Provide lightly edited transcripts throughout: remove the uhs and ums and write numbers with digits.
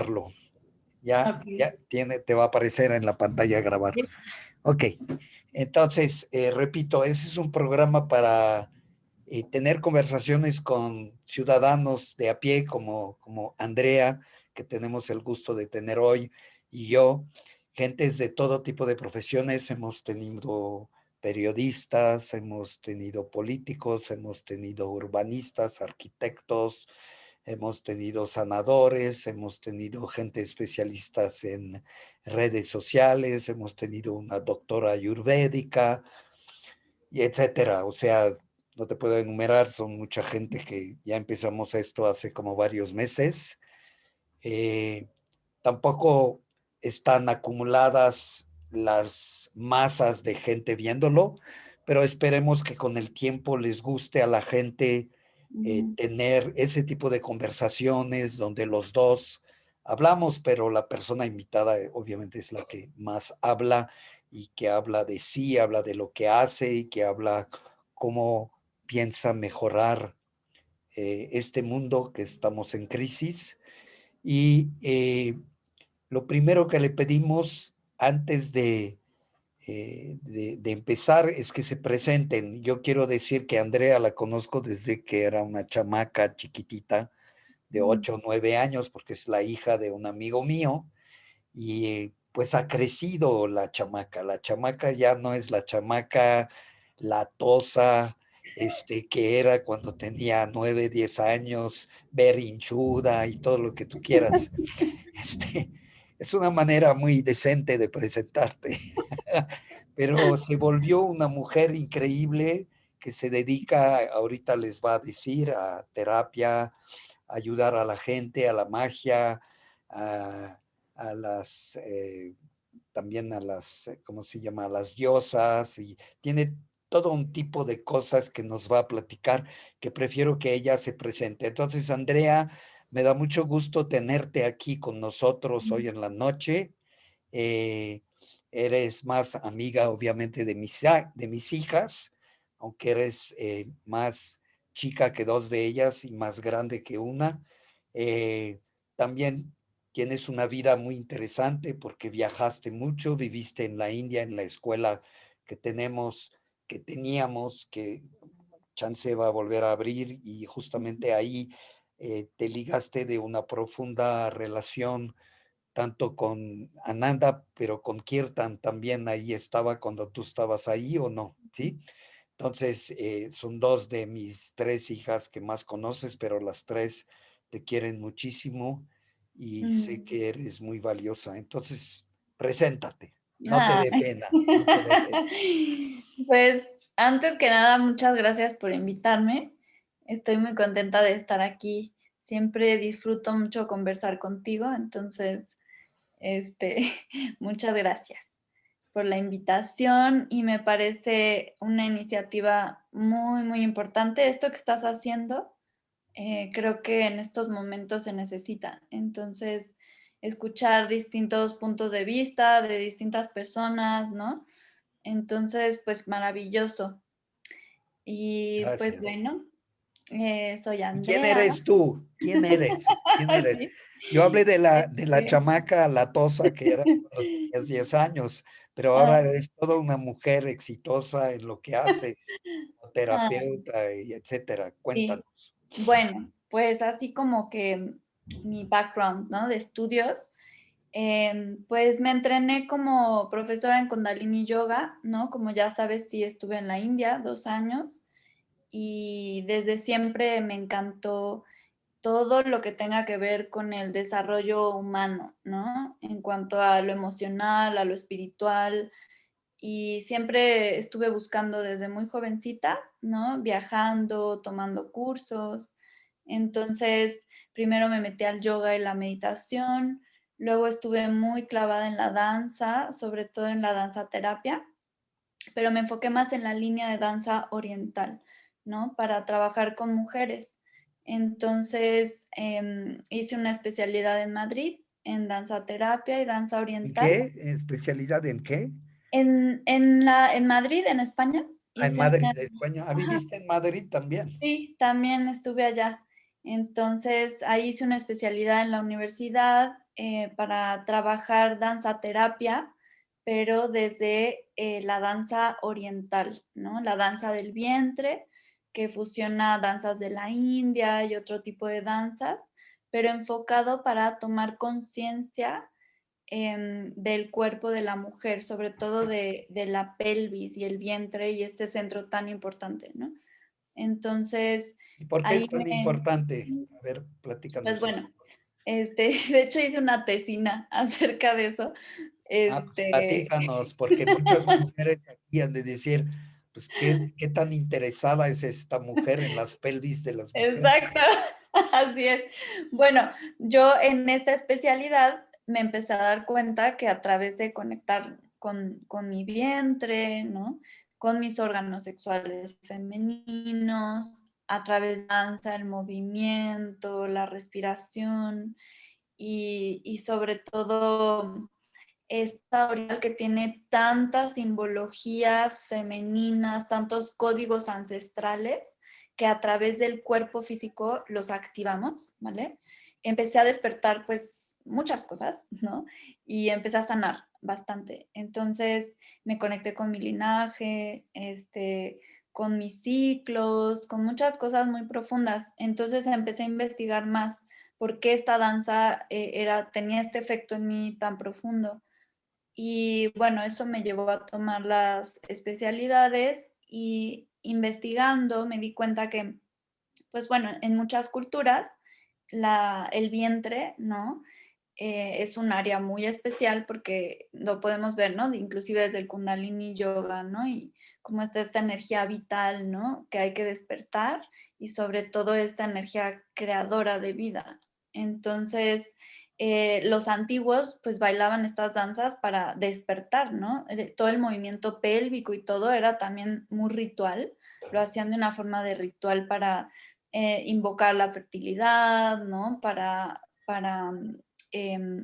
Ok. Te va a aparecer en la pantalla grabar. Sí. Ok, entonces, repito, ese es un programa para tener conversaciones con ciudadanos de a pie como Andrea, que tenemos el gusto de tener hoy, y yo, gentes de todo tipo de profesiones. Hemos tenido periodistas, hemos tenido políticos, hemos tenido urbanistas, arquitectos, hemos tenido sanadores, hemos tenido gente especialistas en redes sociales, hemos tenido una doctora ayurvédica, y etcétera. O sea, no te puedo enumerar, son mucha gente que ya empezamos esto hace como varios meses. Eh, Tampoco están acumuladas las masas de gente viéndolo, pero esperemos que con el tiempo les guste a la gente Ujú. tener ese tipo de conversaciones donde los dos hablamos, pero la persona invitada obviamente es la que más habla y que habla de sí, habla de lo que hace y que habla cómo piensa mejorar este mundo que estamos en crisis. Y lo primero que le pedimos antes de empezar es que se presenten. Yo quiero decir que Andrea la conozco desde que era una chamaca chiquitita de 8 o 9 años, porque es la hija de un amigo mío, y pues ha crecido la chamaca. La chamaca ya no es la chamaca latosa, que era cuando tenía 9, 10 años, berrinchuda y todo lo que tú quieras. Este, es una manera muy decente de presentarte, pero se volvió una mujer increíble que se dedica, ahorita les va a decir, a terapia, a ayudar a la gente, a la magia, a las, también a las, ¿cómo se llama? A las diosas, y tiene todo un tipo de cosas que nos va a platicar, que prefiero que ella se presente. Entonces, Andrea, me da mucho gusto tenerte aquí con nosotros hoy en la noche. Eh, Eres más amiga, obviamente, de mis hijas, aunque eres más chica que dos de ellas y más grande que una. También tienes una vida muy interesante porque viajaste mucho, viviste en la India, en la escuela que teníamos, que chance va a volver a abrir, y justamente ahí te ligaste de una profunda relación tanto con Ananda, pero con Kirtan también ahí estaba cuando tú estabas ahí, ¿o no? ¿Sí? Entonces, son dos de mis tres hijas que más conoces, pero las tres te quieren muchísimo y sé Mm. que eres muy valiosa. Entonces, preséntate, no te dé Ay. pena, no te dé pena. Pues, antes que nada, muchas gracias por invitarme. Estoy muy contenta de estar aquí. Siempre disfruto mucho conversar contigo, entonces, este, muchas gracias por la invitación y me parece una iniciativa muy, muy importante. Esto que estás haciendo, creo que en estos momentos se necesita. Entonces, escuchar distintos puntos de vista de distintas personas, ¿no? Entonces, pues maravilloso. Y pues Gracias. bueno, soy ¿Y quién Andrea. eres tú? ¿Quién eres? ¿Quién eres? Sí, Yo hablé de la este, chamaca latosa que era cuando tenías 10 años, pero ah, ahora eres toda una mujer exitosa en lo que haces, como ah, terapeuta y etcétera. sí. Cuéntanos. Bueno, pues así como que mi background, ¿no? De estudios, pues me entrené como profesora en Kundalini Yoga, ¿no? Como ya sabes, sí estuve en la India 2 años y desde siempre me encantó todo lo que tenga que ver con el desarrollo humano, ¿no? En cuanto a lo emocional, a lo espiritual, y siempre estuve buscando desde muy jovencita, ¿no? Viajando, tomando cursos. Entonces, primero me metí al yoga y la meditación, luego estuve muy clavada en la danza, sobre todo en la danza terapia, pero me enfoqué más en la línea de danza oriental, ¿no? Para trabajar con mujeres. Entonces, hice una especialidad en Madrid, en danza terapia y danza ¿En oriental. qué? ¿Especialidad en qué? En Madrid, en España, Ah, en hice una. Madrid, España. Ah, Ajá, viviste en Madrid también. sí, también estuve allá. Entonces, ahí hice una especialidad en la universidad para trabajar danza terapia, pero desde la danza oriental, ¿no? La danza del vientre, que fusiona danzas de la India y otro tipo de danzas, pero enfocado para tomar conciencia del cuerpo de la mujer, sobre todo de la pelvis y el vientre y este centro tan importante, ¿no? Entonces, ¿Y por qué ahí es tan importante? A ver, pues platícanos un bueno, poco. de hecho hice una tesina acerca de eso. Ah, pues Este, platícanos, porque muchas mujeres aquí han de decir, pues, ¿qué tan interesada es esta mujer en las pelvis de las mujeres? exacto, así es. Bueno, yo en esta especialidad me empecé a dar cuenta que a través de conectar con mi vientre, ¿no? Con mis órganos sexuales femeninos, a través de danza, el movimiento, la respiración y sobre todo esta oral que tiene tantas simbologías femeninas, tantos códigos ancestrales, que a través del cuerpo físico los activamos, ¿vale? Empecé a despertar pues muchas cosas, ¿no? Y empecé a sanar bastante. Entonces me conecté con mi linaje, con mis ciclos, con muchas cosas muy profundas. Entonces empecé a investigar más por qué esta danza tenía este efecto en mí tan profundo. Y bueno, eso me llevó a tomar las especialidades y investigando me di cuenta que, pues bueno, en muchas culturas el vientre, ¿no? Es un área muy especial porque lo podemos ver, ¿no? Inclusive desde el Kundalini Yoga, ¿no? Y cómo está esta energía vital, ¿no? Que hay que despertar y sobre todo esta energía creadora de vida. Entonces, los antiguos pues bailaban estas danzas para despertar, ¿no? Todo el movimiento pélvico y todo era también muy ritual, lo hacían de una forma de ritual para invocar la fertilidad, ¿no? Para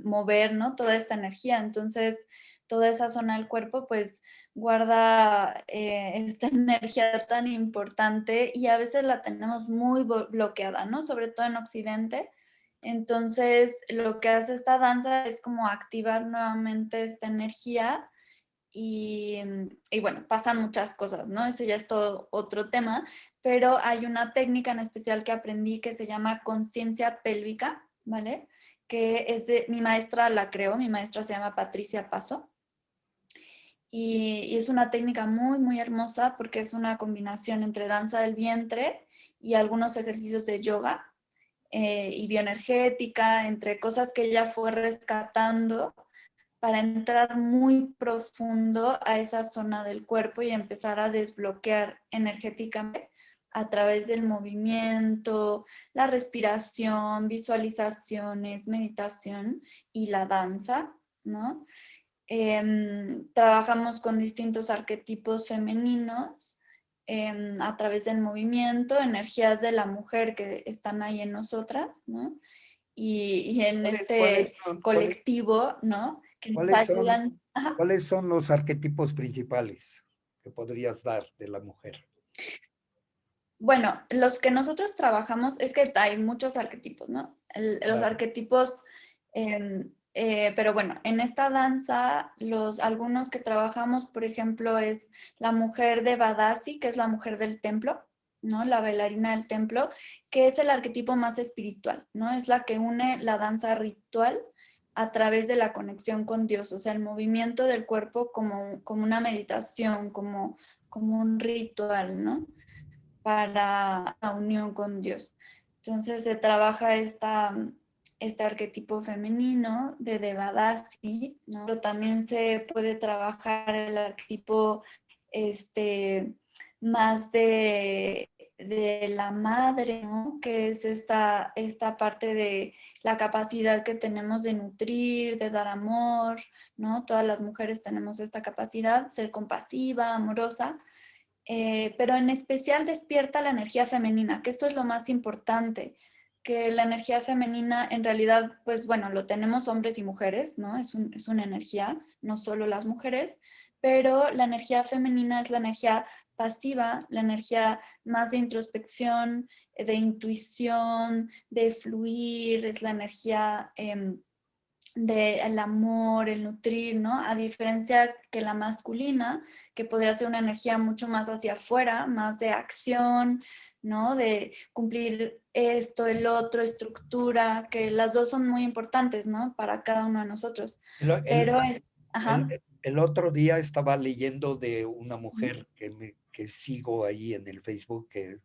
mover, ¿no? Toda esta energía. Entonces, toda esa zona del cuerpo, pues, guarda esta energía tan importante y a veces la tenemos muy bloqueada, ¿no? Sobre todo en Occidente. Entonces, lo que hace esta danza es como activar nuevamente esta energía y bueno, pasan muchas cosas, ¿no? Ese ya es todo otro tema, pero hay una técnica en especial que aprendí que se llama conciencia pélvica, ¿vale? Que mi maestra la creó, mi maestra se llama Patricia Paso, y es una técnica muy, muy hermosa porque es una combinación entre danza del vientre y algunos ejercicios de yoga y bioenergética, entre cosas que ella fue rescatando para entrar muy profundo a esa zona del cuerpo y empezar a desbloquear energéticamente a través del movimiento, la respiración, visualizaciones, meditación y la danza, ¿no? Trabajamos con distintos arquetipos femeninos a través del movimiento, energías de la mujer que están ahí en nosotras, ¿no? Y en ¿Cuáles, cuáles este son, cuáles, colectivo, ¿no? Que nos cuáles son, ayudan. Ajá. cuáles son los arquetipos principales que podrías dar de la mujer? Bueno, los que nosotros trabajamos es que hay muchos arquetipos, ¿no? Los Claro. arquetipos, pero bueno, en esta danza, algunos que trabajamos, por ejemplo, es la mujer de Badasi, que es la mujer del templo, ¿no? La bailarina del templo, que es el arquetipo más espiritual, ¿no? Es la que une la danza ritual a través de la conexión con Dios, o sea, el movimiento del cuerpo como una meditación, como un ritual, ¿no? Para la unión con Dios. Entonces se trabaja este arquetipo femenino de Devadasi, ¿no? Pero también se puede trabajar el arquetipo este, más de la madre, ¿no? Que es esta parte de la capacidad que tenemos de nutrir, de dar amor, ¿no? Todas las mujeres tenemos esta capacidad, ser compasiva, amorosa, pero en especial despierta la energía femenina, que esto es lo más importante, que la energía femenina en realidad, pues bueno, lo tenemos hombres y mujeres, ¿no? Es una energía, no solo las mujeres, pero la energía femenina es la energía pasiva, la energía más de introspección, de intuición, de fluir, es la energía del amor, el nutrir, ¿no? A diferencia que la masculina, que podría ser una energía mucho más hacia afuera, más de acción, ¿no? De cumplir esto, el otro, estructura, que las dos son muy importantes, ¿no? Para cada uno de nosotros. El, Pero, el- ajá. el otro día estaba leyendo de una mujer que sigo ahí en el Facebook, que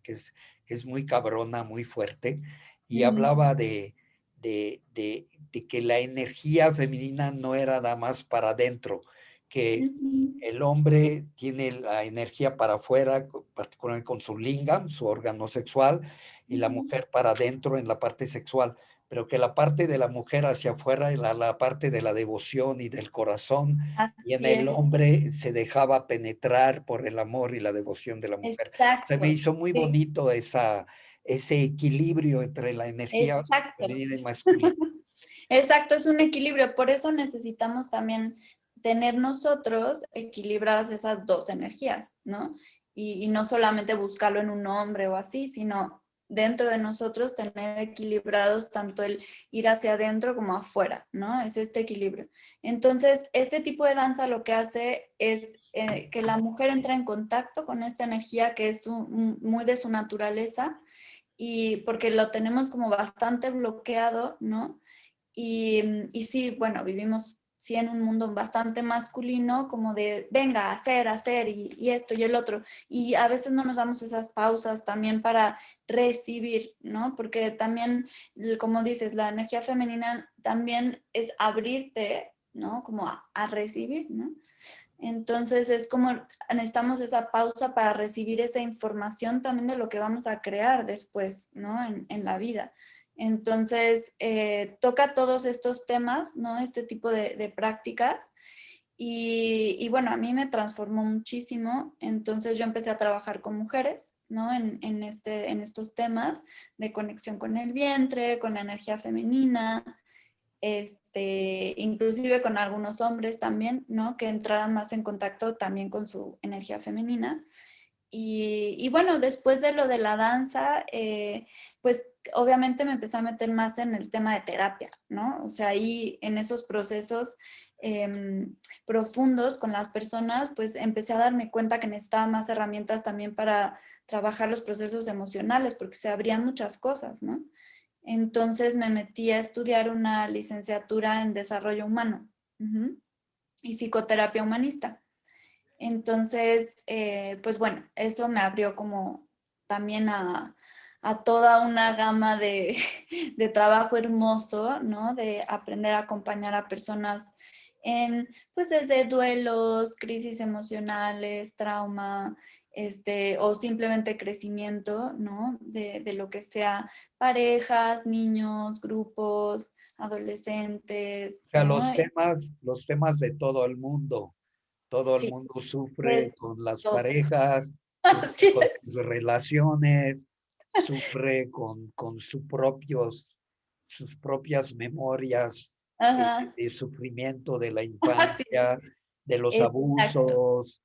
es muy cabrona, muy fuerte, y Mm, hablaba de que la energía femenina no era nada más para adentro, que ujú, el hombre tiene la energía para afuera, particularmente con su lingam, su órgano sexual, y la ujú. mujer para adentro en la parte sexual, pero que la parte de la mujer hacia afuera, la parte de la devoción y del corazón, y en Así el es, hombre se dejaba penetrar por el amor y la devoción de la mujer. Se me exacto, hizo muy sí, bonito ese equilibrio entre la energía exacto. femenina y masculina. Exacto, es un equilibrio. Por eso necesitamos también tener nosotros equilibradas esas dos energías, ¿no? Y no solamente buscarlo en un hombre o así, sino dentro de nosotros tener equilibrados tanto el ir hacia adentro como afuera, ¿no? Es este equilibrio. Entonces, este tipo de danza lo que hace es que la mujer entra en contacto con esta energía que es muy de su naturaleza y porque lo tenemos como bastante bloqueado, ¿no? Y sí, bueno, vivimos sí en un mundo bastante masculino, como de, venga, hacer y esto y el otro. Y a veces no nos damos esas pausas también para recibir, ¿no? Porque también, como dices, la energía femenina también es abrirte, ¿no? Como a recibir, ¿no? Entonces es como necesitamos esa pausa para recibir esa información también de lo que vamos a crear después, ¿no? En la vida. Entonces toca todos estos temas, ¿no? Este tipo de prácticas. Y bueno, a mí me transformó muchísimo. Entonces yo empecé a trabajar con mujeres, ¿no? En estos temas de conexión con el vientre, con la energía femenina, inclusive con algunos hombres también, ¿no? Que entraran más en contacto también con su energía femenina. Y bueno, después de lo de la danza, pues obviamente me empecé a meter más en el tema de terapia, ¿no? O sea, ahí en esos procesos profundos con las personas, pues empecé a darme cuenta que necesitaba más herramientas también para trabajar los procesos emocionales, porque se abrían muchas cosas, ¿no? Entonces me metí a estudiar una licenciatura en desarrollo humano, uh-huh, y psicoterapia humanista. Entonces, pues bueno, eso me abrió como también a toda una gama de trabajo hermoso, ¿no? De aprender a acompañar a personas en, pues desde duelos, crisis emocionales, trauma, o simplemente crecimiento, ¿no? De lo que sea parejas, niños, grupos, adolescentes, O sea, ¿no? los temas de todo el Sí, mundo sufre de con las todo. parejas, Así sufre con es. sus relaciones, sufre con sus propias memorias Ajá, de sufrimiento de la así infancia, de los es, exacto, abusos.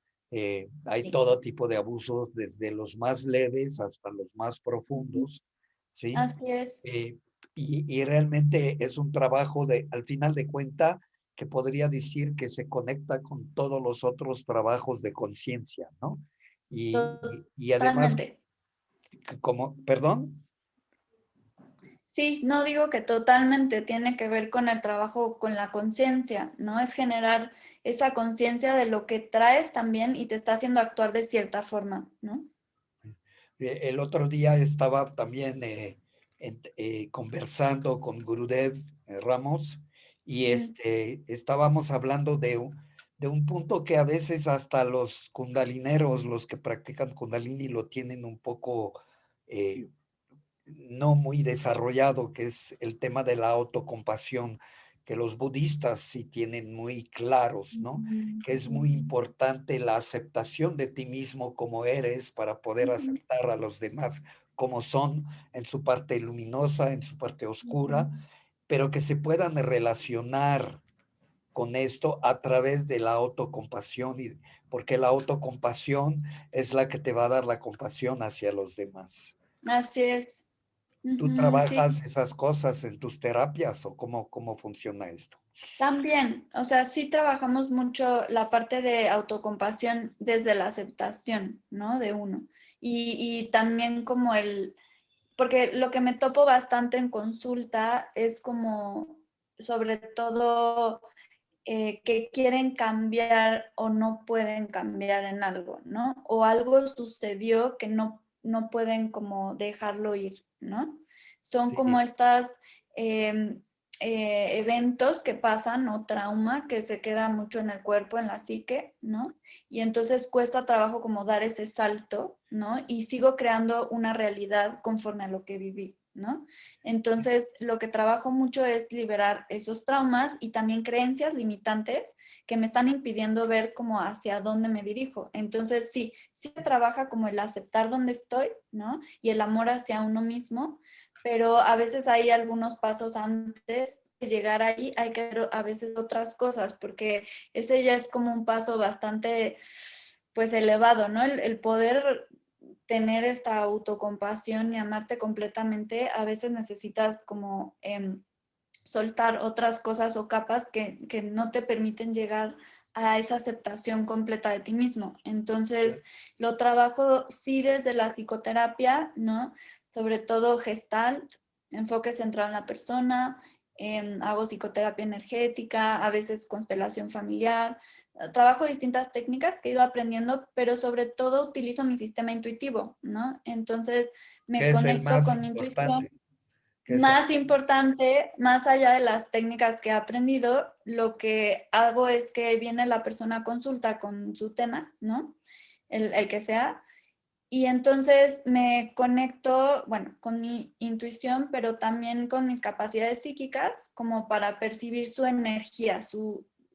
Hay sí, todo tipo de abusos, desde los más leves hasta los más ujú, profundos, ¿sí? así es, Eh, y realmente es un trabajo al final de cuenta, que podría decir que se conecta con todos los otros trabajos de conciencia, ¿no? Y además, totalmente. perdón. Sí, no digo que totalmente tiene que ver con el trabajo, con la conciencia, ¿no? Es generar esa conciencia de lo que traes también y te está haciendo actuar de cierta forma, ¿no? El otro día estaba también conversando con Gurudev Ramos, y Mm, estábamos hablando de un punto que a veces hasta los kundalineros, los que practican kundalini, lo tienen un poco eh, no muy desarrollado, que es el tema de la autocompasión, que los budistas sí tienen muy claros, ¿no? ujú, Que es muy ujú, importante la aceptación de ti mismo como eres, para poder ujú, aceptar a los demás como son, en su parte luminosa, en su parte oscura, pero que se puedan relacionar con esto a través de la autocompasión, porque la autocompasión es la que te va a dar la compasión hacia los demás. Así es. ¿Tú Ujú, sí. trabajas esas cosas en tus terapias o cómo funciona esto? También, o sea, sí trabajamos mucho la parte de autocompasión desde la aceptación, ¿no? De uno. Y también como porque lo que me topo bastante en consulta es como, sobre todo, que quieren cambiar o no pueden cambiar en algo, ¿no? O algo sucedió que no pueden como dejarlo ir, ¿no? Son como Sí, estas em, eventos que pasan o trauma que se queda mucho en el cuerpo, en la psique, ¿no? Y entonces cuesta trabajo como dar ese salto, ¿no? Y sigo creando una realidad conforme a lo que viví, ¿no? Entonces, lo que trabajo mucho es liberar esos traumas y también creencias limitantes que me están impidiendo ver como hacia dónde me dirijo. Entonces, sí, sí se trabaja como el aceptar dónde estoy, ¿no? Y el amor hacia uno mismo, pero a veces hay algunos pasos antes de llegar ahí, hay que hacer a veces otras cosas, porque ese ya es como un paso bastante, pues, elevado, ¿no? El poder tener esta autocompasión y amarte completamente, a veces necesitas como soltar otras cosas o capas que no te permiten llegar a esa aceptación completa de ti mismo. Entonces, lo trabajo sí desde la psicoterapia, ¿no? Sobre todo Gestalt, enfoque centrado en la persona, hago psicoterapia energética, a veces constelación familiar, trabajo distintas técnicas que he ido aprendiendo, pero sobre todo utilizo mi sistema intuitivo, ¿no? Entonces me que es el conecto más con mi intuición. importante. Que es Más importante, más allá de las técnicas que he aprendido, lo que hago es que viene la persona a consulta con su tema, ¿no? El que sea, y entonces me conecto, bueno, con mi intuición, pero también con mis capacidades psíquicas, como para percibir su energía,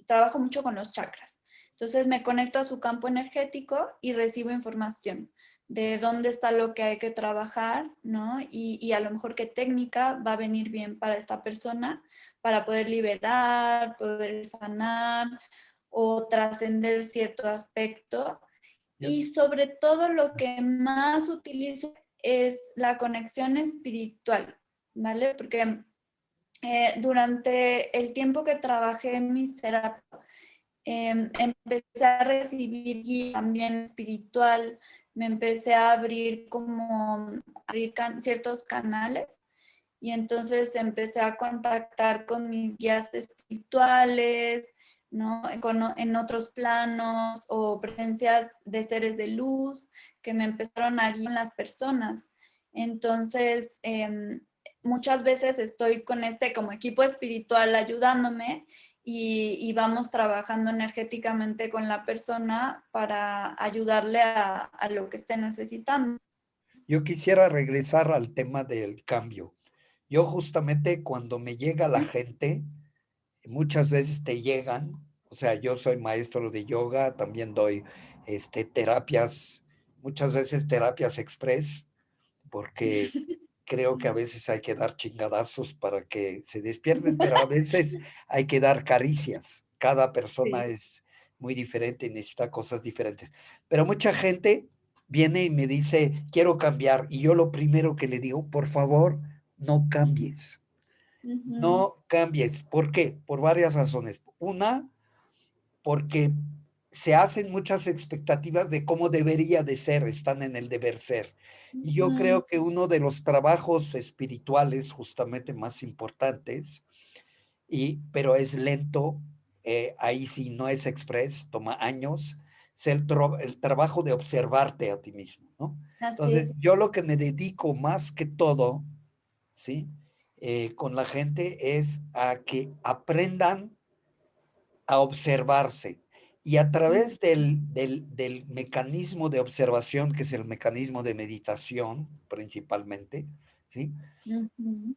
trabajo mucho con los chakras. Entonces me conecto a su campo energético y recibo información de dónde está lo que hay que trabajar, ¿no? Y a lo mejor qué técnica va a venir bien para esta persona para poder liberar, poder sanar o trascender cierto aspecto yo- y sobre todo lo que más utilizo es la conexión espiritual, ¿vale? Porque durante el tiempo que trabajé en mis terapias, empecé a recibir guía también espiritual, me empecé a abrir ciertos canales y entonces empecé a contactar con mis guías espirituales, ¿no? En otros planos o presencias de seres de luz que me empezaron a guiar en las personas. Entonces, muchas veces estoy con este como equipo espiritual ayudándome y vamos trabajando energéticamente con la persona para ayudarle a lo que esté necesitando. yo quisiera regresar al tema del cambio. Yo justamente cuando me llega la gente, muchas veces te llegan, o sea, yo soy maestro de yoga, también doy terapias, muchas veces terapias express, porque creo que a veces hay que dar chingadazos para que se despierten, pero a veces hay que dar caricias. Cada persona Sí. es muy diferente y necesita cosas diferentes. Pero mucha gente viene y me dice, quiero cambiar. Y yo lo primero que le digo, por favor, no cambies. Ujú, No cambies. ¿Por qué? Por varias razones. Una, porque se hacen muchas expectativas de cómo debería de ser, están en el deber ser. Y yo ujú, creo que uno de los trabajos espirituales justamente más importantes, pero es lento, ahí sí no es express, toma años, es el trabajo de observarte a ti mismo, ¿no? así Entonces, es. yo lo que me dedico más que todo, ¿sí? Con la gente es a que aprendan a observarse. Y a través del mecanismo de observación, que es el mecanismo de meditación principalmente, ¿sí? Ujú.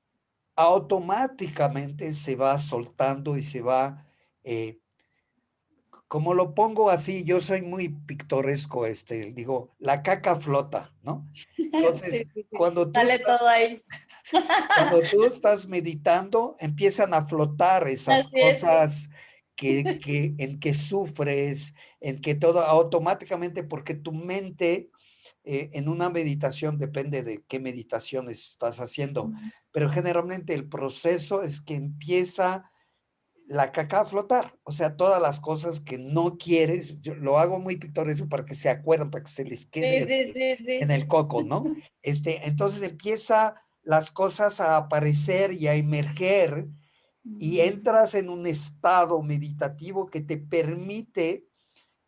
Automáticamente se va soltando y se va, eh, como lo pongo así, yo soy muy pictoresco, digo, la caca flota, ¿no? Entonces, Sí, sí, sí. cuando tú Sale todo estás ahí. Cuando tú estás meditando, empiezan a flotar esas Así es. cosas en que sufres, en que todo automáticamente, porque tu mente en una meditación, depende de qué meditaciones estás haciendo, Ujú. pero generalmente el proceso es que empieza la caca a flotar, o sea, todas las cosas que no quieres, yo lo hago muy pictoresco para que se acuerden, para que se les Sí, quede sí, sí, en sí. el coco, ¿no? Entonces empieza las cosas a aparecer y a emerger y Ujú. entras en un estado meditativo que te permite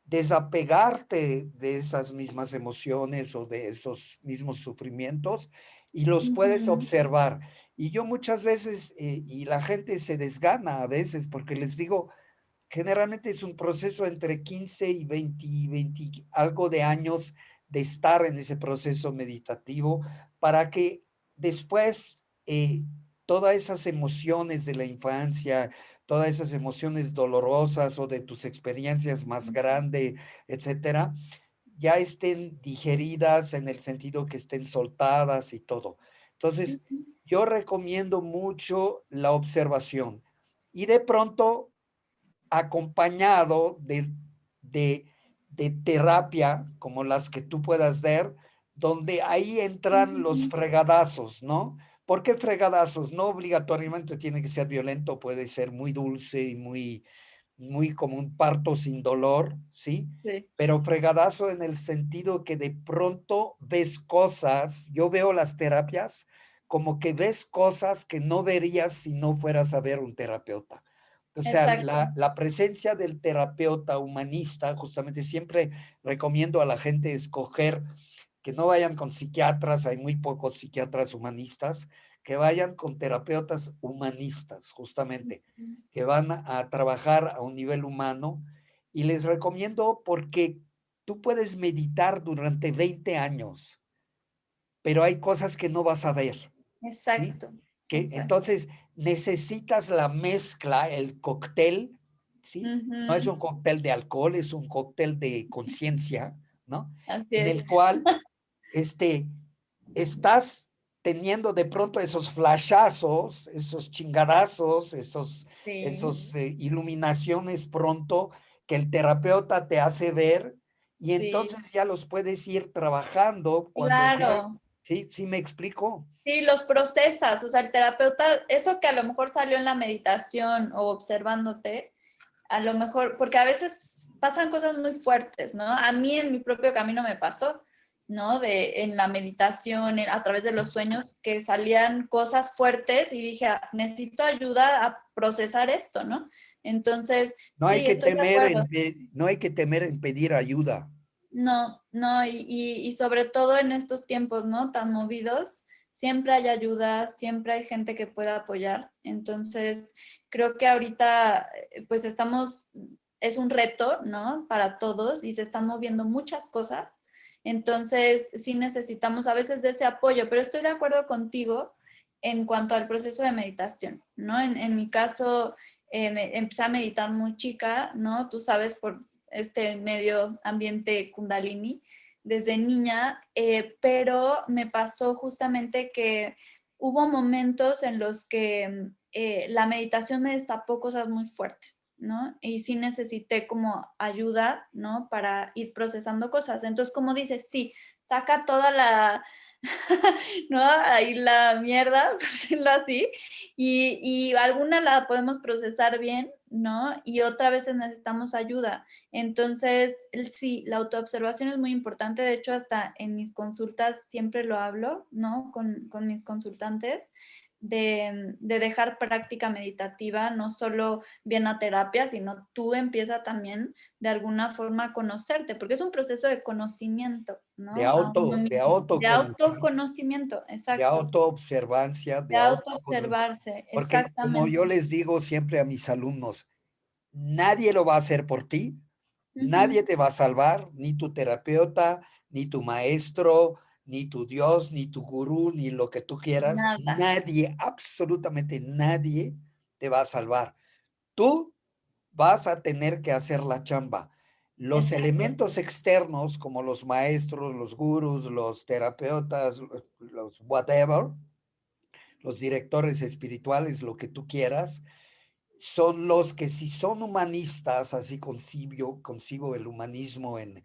desapegarte de esas mismas emociones o de esos mismos sufrimientos y los puedes Ujú. observar. Y yo muchas veces, y la gente se desgana a veces porque les digo, generalmente es un proceso entre 15 y 20, 20 algo de años de estar en ese proceso meditativo para que después todas esas emociones de la infancia, todas esas emociones dolorosas o de tus experiencias más grandes, etcétera, ya estén digeridas en el sentido que estén soltadas y todo. Entonces, Ujú. yo recomiendo mucho la observación y de pronto acompañado de, de terapia como las que tú puedas ver, donde ahí entran los Ujú. fregadazos, ¿no? ¿Por qué fregadazos? No obligatoriamente tiene que ser violento, puede ser muy dulce y muy como un parto sin dolor, ¿sí? Sí, Pero fregadazo en el sentido que de pronto ves cosas, yo veo las terapias como que ves cosas que no verías si no fueras a ver un terapeuta. O sea, exacto. la presencia del terapeuta humanista, justamente siempre recomiendo a la gente escoger que no vayan con psiquiatras, hay muy pocos psiquiatras humanistas, que vayan con terapeutas humanistas, justamente, que van a trabajar a un nivel humano. Y les recomiendo porque tú puedes meditar durante 20 años, pero hay cosas que no vas a ver, ¿sí? Exacto, Que exacto. entonces necesitas la mezcla, el cóctel, ¿sí? No es Ujú. un cóctel de alcohol, es un cóctel de conciencia, ¿no? Así En es. el cual este, estás teniendo de pronto esos flashazos, esos chingadazos, esos Sí, iluminaciones pronto que el terapeuta te hace ver y sí, entonces ya los puedes ir trabajando cuando ya, claro. ¿sí? ¿Sí me explico? Sí, los procesas, o sea, el terapeuta, eso que a lo mejor salió en la meditación o observándote, a lo mejor, porque a veces pasan cosas muy fuertes, ¿no? A mí en mi propio camino me pasó, ¿no? En la meditación, a través de los sueños, que salían cosas fuertes y dije, "Ah, necesito ayuda a procesar esto, ¿no?" Entonces, No hay sí, que estoy de temer acuerdo. no hay que temer en pedir ayuda. No, no, y sobre todo en estos tiempos, ¿no? Tan movidos, siempre hay ayuda, siempre hay gente que pueda apoyar. Entonces, creo que ahorita, pues estamos, es un reto, ¿no? Para todos y se están moviendo muchas cosas. Entonces, sí necesitamos a veces de ese apoyo, pero estoy de acuerdo contigo en cuanto al proceso de meditación, ¿no? En mi caso, empecé a meditar muy chica, ¿no? Tú sabes, por este medio ambiente Kundalini desde niña, pero me pasó justamente que hubo momentos en los que la meditación me destapó cosas muy fuertes, ¿no? Y sí necesité como ayuda, ¿no? Para ir procesando cosas. Entonces, como dices, sí, saca toda la, ¿no? Ahí la mierda, por decirlo así, y alguna la podemos procesar bien, ¿no? Y otra veces necesitamos ayuda. Entonces, sí, la autoobservación es muy importante. De hecho, hasta en mis consultas siempre lo hablo, ¿no? Con mis consultantes, de dejar práctica meditativa, no solo bien a terapia, sino tú empieza también de alguna forma a conocerte, porque es un proceso de conocimiento, ¿no? A uno De mismo, de autoconocimiento, autoconocimiento, de exacto, autoobservancia, de de autoconocimiento. autoobservarse, Porque como yo exactamente. les digo siempre a mis alumnos, nadie lo va a hacer por ti, nadie Ujú. te va a salvar, ni tu terapeuta, ni tu maestro, ni tu Dios, ni tu gurú, ni lo que tú quieras. Nada. Nadie, absolutamente nadie te va a salvar. Tú vas a tener que hacer la chamba. Los Exacto. elementos externos, como los maestros, los gurús, los terapeutas, los whatever, los directores espirituales, lo que tú quieras, son los que si son humanistas, así concibo el humanismo Ujú, en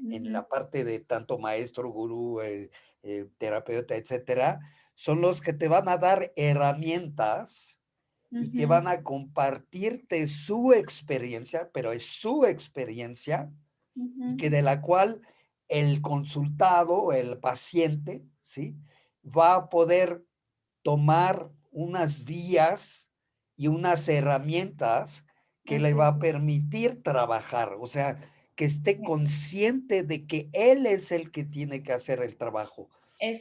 ujú, la parte de tanto maestro, gurú, terapeuta, etcétera, son los que te van a dar herramientas y que ujú, van a compartirte su experiencia, pero es su experiencia y ujú. que de la cual el consultado, el paciente, ¿sí? Va a poder tomar unas vías y unas herramientas que le Así va es. a permitir trabajar, o sea, que esté Sí, consciente de que él es el que tiene que hacer el trabajo.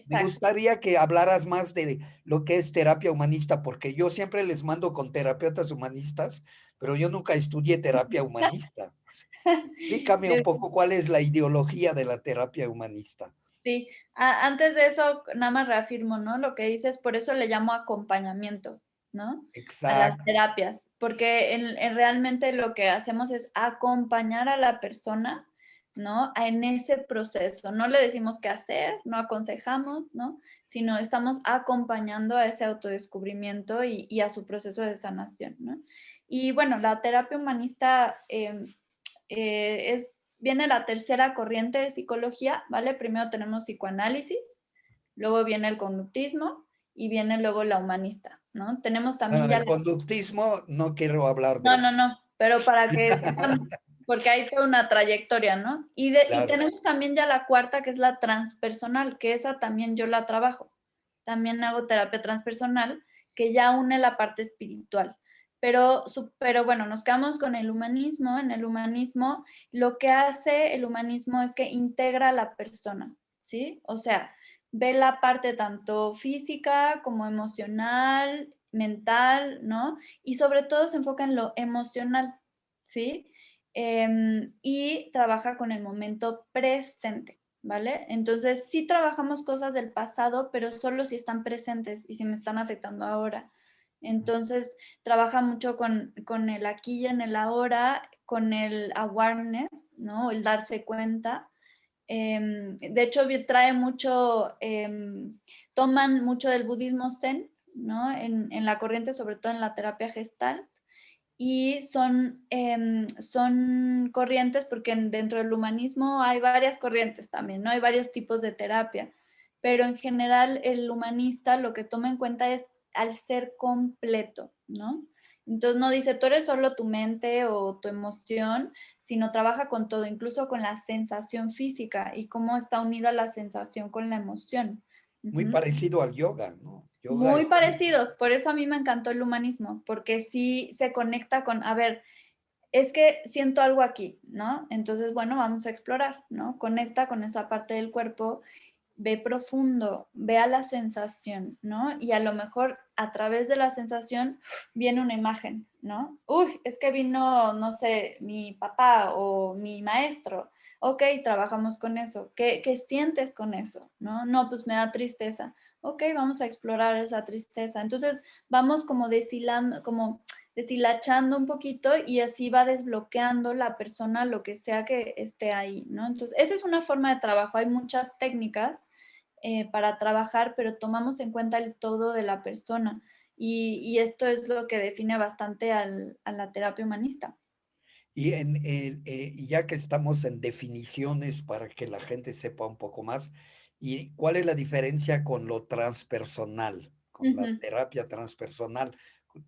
Me exacto. gustaría que hablaras más de lo que es terapia humanista, porque yo siempre les mando con terapeutas humanistas, pero yo nunca estudié terapia humanista. Explícame un poco cuál es la ideología de la terapia humanista. Sí, antes de eso, nada más reafirmo, ¿no? Lo que dices, por eso le llamo acompañamiento, ¿no? A las Exacto. terapias, porque realmente lo que hacemos es acompañar a la persona, ¿no? En ese proceso. No le decimos qué hacer, no aconsejamos, ¿no? Sino estamos acompañando a ese autodescubrimiento y a su proceso de sanación, ¿no? Y bueno, la terapia humanista viene la tercera corriente de psicología, ¿vale? Primero tenemos psicoanálisis, luego viene el conductismo y viene luego la humanista, ¿no? Tenemos Bueno, también ya del la... conductismo no quiero hablar de No, no, eso. no, pero para que sepan, porque hay toda una trayectoria, ¿no? Y Claro. tenemos también ya la cuarta, que es la transpersonal, que esa también yo la trabajo. También hago terapia transpersonal, que ya une la parte espiritual. Pero bueno, nos quedamos con el humanismo. En el humanismo, lo que hace el humanismo es que integra a la persona, ¿sí? O sea, ve la parte tanto física como emocional, mental, ¿no? Y sobre todo se enfoca en lo emocional, ¿sí? Y trabaja con el momento presente, ¿vale? Entonces, sí trabajamos cosas del pasado, pero solo si están presentes y si me están afectando ahora. Entonces, trabaja mucho con el aquí y en el ahora, con el awareness, ¿no? El darse cuenta. De hecho, trae mucho, toman mucho del budismo zen, ¿no? En la corriente, sobre todo en la terapia gestal, y son corrientes porque dentro del humanismo hay varias corrientes también, ¿no? Hay varios tipos de terapia, pero en general el humanista lo que toma en cuenta es al ser completo, ¿no? Entonces no dice, tú eres solo tu mente o tu emoción, sino trabaja con todo, incluso con la sensación física y cómo está unida la sensación con la emoción. Muy Ujú. parecido al yoga, ¿no? Yoga Muy es parecidos, por eso a mí me encantó el humanismo, porque sí se conecta con, a ver, es que siento algo aquí, ¿no? Entonces, bueno, vamos a explorar, ¿no? Conecta con esa parte del cuerpo, ve profundo, ve a la sensación, ¿no? Y a lo mejor a través de la sensación viene una imagen, ¿no? Uy, es que vino, no sé, mi papá o mi maestro. Ok, trabajamos con eso. ¿Qué sientes con eso? ¿No? No, pues me da tristeza. Ok, vamos a explorar esa tristeza. Entonces, vamos como deshilando, como deshilachando un poquito y así va desbloqueando la persona lo que sea que esté ahí, ¿no? Entonces, esa es una forma de trabajo. Hay muchas técnicas para trabajar, pero tomamos en cuenta el todo de la persona. Y esto es lo que define bastante a la terapia humanista. y y ya que estamos en definiciones para que la gente sepa un poco más, ¿y cuál es la diferencia con lo transpersonal, con la Ujú. terapia transpersonal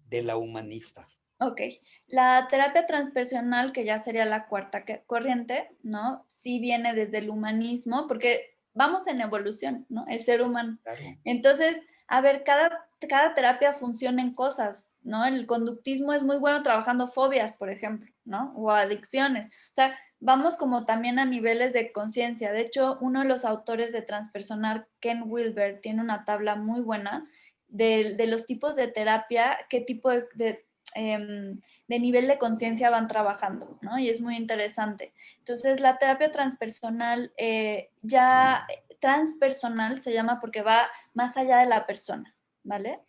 de la humanista? Ok, la terapia transpersonal, que ya sería la cuarta corriente, ¿no? Sí viene desde el humanismo, porque vamos en evolución, ¿no? El ser humano. Claro. Entonces, a ver, cada terapia funciona en cosas, ¿no? El conductismo es muy bueno trabajando fobias, por ejemplo, ¿no? O adicciones. O sea, vamos como también a niveles de conciencia. De hecho, uno de los autores de transpersonal, Ken Wilber, tiene una tabla muy buena de los tipos de terapia, qué tipo de nivel de conciencia van trabajando, ¿no? Y es muy interesante. Entonces, la terapia transpersonal, ya transpersonal se llama porque va más allá de la persona, ¿vale?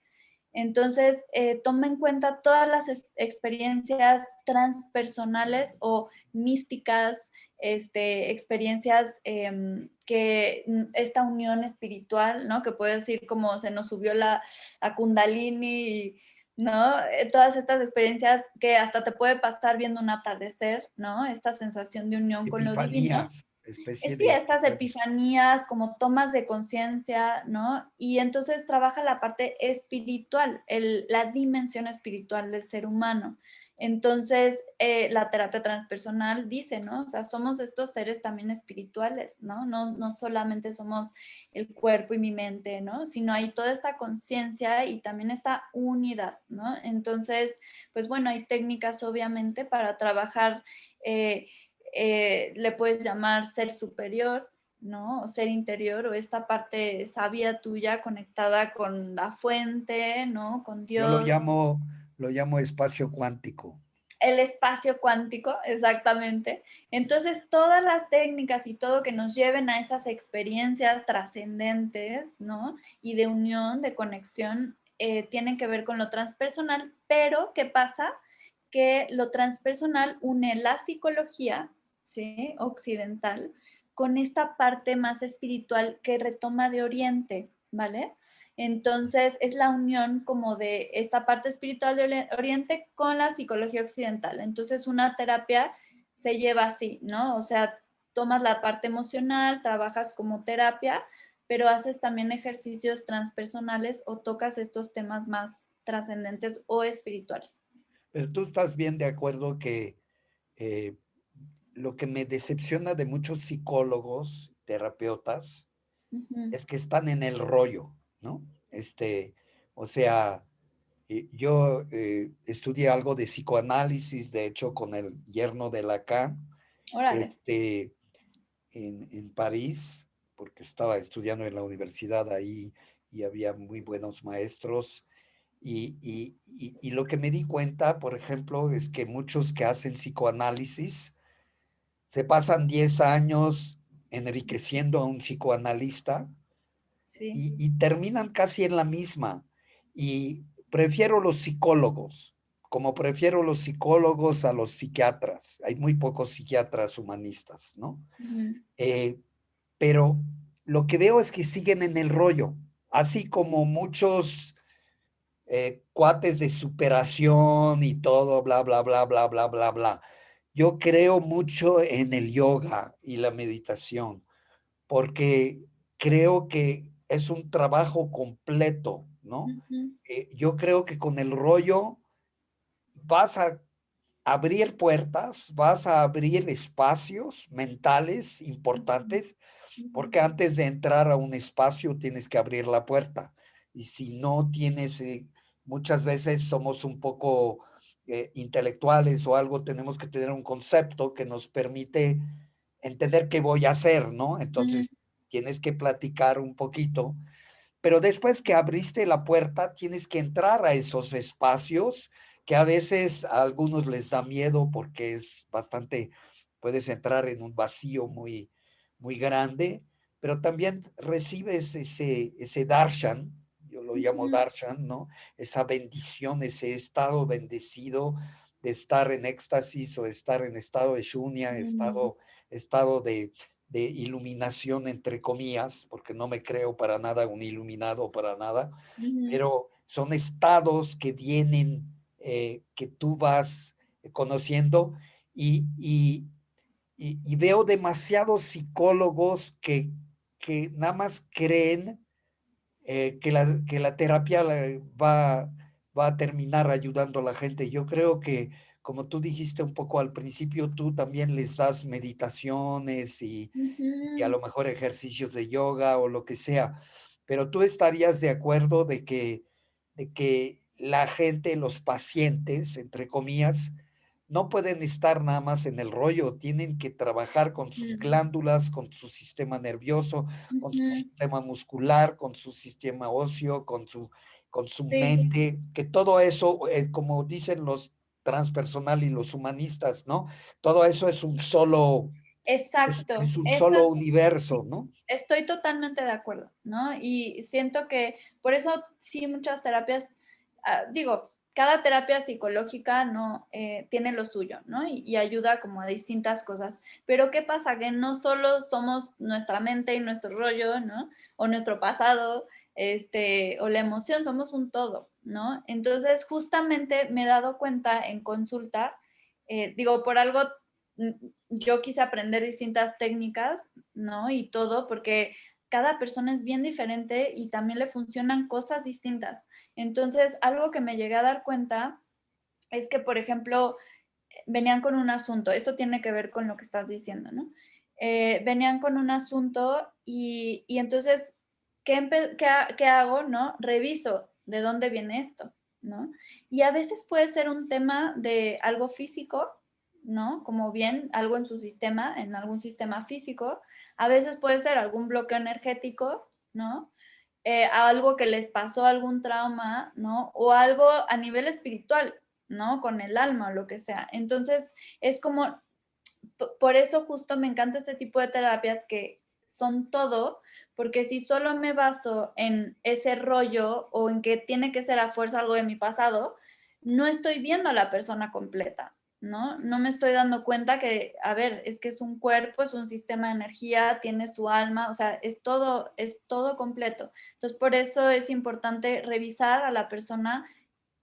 Entonces, toma en cuenta todas las experiencias transpersonales o místicas, experiencias que esta unión espiritual, ¿no? Que puede decir como se nos subió la a Kundalini ¿no? Todas estas experiencias que hasta te puede pasar viendo un atardecer, ¿no? Esta sensación de unión con lo divino. Epifanías, especie Sí, de estas epifanías. epifanías, como tomas de conciencia, ¿no? Y entonces trabaja la parte espiritual, la dimensión espiritual del ser humano. Entonces, la terapia transpersonal dice, ¿no? O sea, somos estos seres también espirituales, ¿no? No solamente somos el cuerpo y mi mente, ¿no? Sino hay toda esta conciencia y también esta unidad, ¿no? Entonces, pues bueno, hay técnicas obviamente para trabajar, le puedes llamar ser superior, ¿no? O ser interior, o esta parte sabia tuya conectada con la fuente, ¿no? Con Yo Dios. lo llamo espacio cuántico. El espacio cuántico, exactamente. Entonces, todas las técnicas y todo que nos lleven a esas experiencias trascendentes, ¿no? Y de unión, de conexión, tienen que ver con lo transpersonal, pero ¿qué pasa? Que lo transpersonal une la psicología, ¿sí? Occidental, con esta parte más espiritual que retoma de Oriente, ¿vale? Entonces, es la unión como de esta parte espiritual de Oriente con la psicología occidental. Entonces, una terapia se lleva así, ¿no? O sea, tomas la parte emocional, trabajas como terapia, pero haces también ejercicios transpersonales o tocas estos temas más trascendentes o espirituales. Pero tú estás bien de acuerdo que eh, lo que me decepciona de muchos psicólogos, terapeutas, Ujú. es que están en el rollo, ¿no? O sea, yo estudié algo de psicoanálisis, de hecho, con el yerno de Lacan, Órale. este, en París, porque estaba estudiando en la universidad ahí y había muy buenos maestros. Y lo que me di cuenta, por ejemplo, es que muchos que hacen psicoanálisis se pasan 10 años enriqueciendo a un psicoanalista Sí. y terminan casi en la misma. Y prefiero los psicólogos, como prefiero los psicólogos a los psiquiatras. Hay muy pocos psiquiatras humanistas, ¿no? Ujú. Eh, pero lo que veo es que siguen en el rollo, así como muchos cuates de superación y todo, bla, bla, bla, bla, bla, bla, bla. Yo creo mucho en el yoga y la meditación, porque creo que es un trabajo completo, ¿no? Ujú. Yo creo que con el rollo vas a abrir puertas, vas a abrir espacios mentales Ujú. importantes, Ujú. porque antes de entrar a un espacio tienes que abrir la puerta. Y si no tienes, muchas veces somos un poco intelectuales o algo, tenemos que tener un concepto que nos permite entender qué voy a hacer, ¿no? Ujú. Entonces tienes que platicar un poquito, pero después que abriste la puerta, tienes que entrar a esos espacios que a veces a algunos les da miedo porque es bastante, puedes entrar en un vacío muy, muy grande, pero también recibes ese darshan, yo lo llamo Ujú. darshan, ¿no? Esa bendición, ese estado bendecido de estar en éxtasis o estar en estado de shunya, Ujú. estado de iluminación, entre comillas, porque no me creo para nada un iluminado, para nada, Ujú. pero son estados que vienen, que tú vas conociendo y, y veo demasiados psicólogos que nada más creen que la terapia va a terminar ayudando a la gente. Yo creo que, como tú dijiste un poco al principio, tú también les das meditaciones y a Ujú. lo mejor ejercicios de yoga o lo que sea, pero tú estarías de acuerdo de que la gente, los pacientes, entre comillas, no pueden estar nada más en el rollo, tienen que trabajar con sus Ujú. glándulas, con su sistema nervioso, con su Ujú. sistema muscular, con su sistema óseo, con su Sí, mente, que todo eso, como dicen los transpersonal y los humanistas, ¿no? Todo eso exacto. es un Eso solo universo, ¿no? estoy totalmente de acuerdo, ¿no? Y siento que por eso sí muchas terapias, digo, cada terapia psicológica no tiene lo suyo, ¿no? Y ayuda como a distintas cosas. Pero ¿qué pasa? Que no solo somos nuestra mente y nuestro rollo, ¿no? O nuestro pasado. o la emoción, somos un todo, ¿no? Entonces, justamente me he dado cuenta en consulta, digo, por algo mm, yo quise aprender distintas técnicas, ¿no? Y todo, porque cada persona es bien diferente y también le funcionan cosas distintas. Entonces, algo que me llegué a dar cuenta es que, por ejemplo, venían con un asunto, esto tiene que ver con lo que estás diciendo, ¿no? Venían con un asunto y entonces, ¿qué hago, no? Reviso de dónde viene esto, ¿no? Y a veces puede ser un tema de algo físico, ¿no? Como bien algo en su sistema, en algún sistema físico. A veces puede ser algún bloqueo energético, ¿no? Algo que les pasó, algún trauma, ¿no? O algo a nivel espiritual, ¿no? Con el alma o lo que sea. Entonces, es como, por eso justo me encanta este tipo de terapias que son todo, porque si solo me baso en ese rollo o en que tiene que ser a fuerza algo de mi pasado, no estoy viendo a la persona completa, ¿no? No me estoy dando cuenta que, a ver, es que es un cuerpo, es un sistema de energía, tiene su alma, o sea, es todo completo. Entonces, por eso es importante revisar a la persona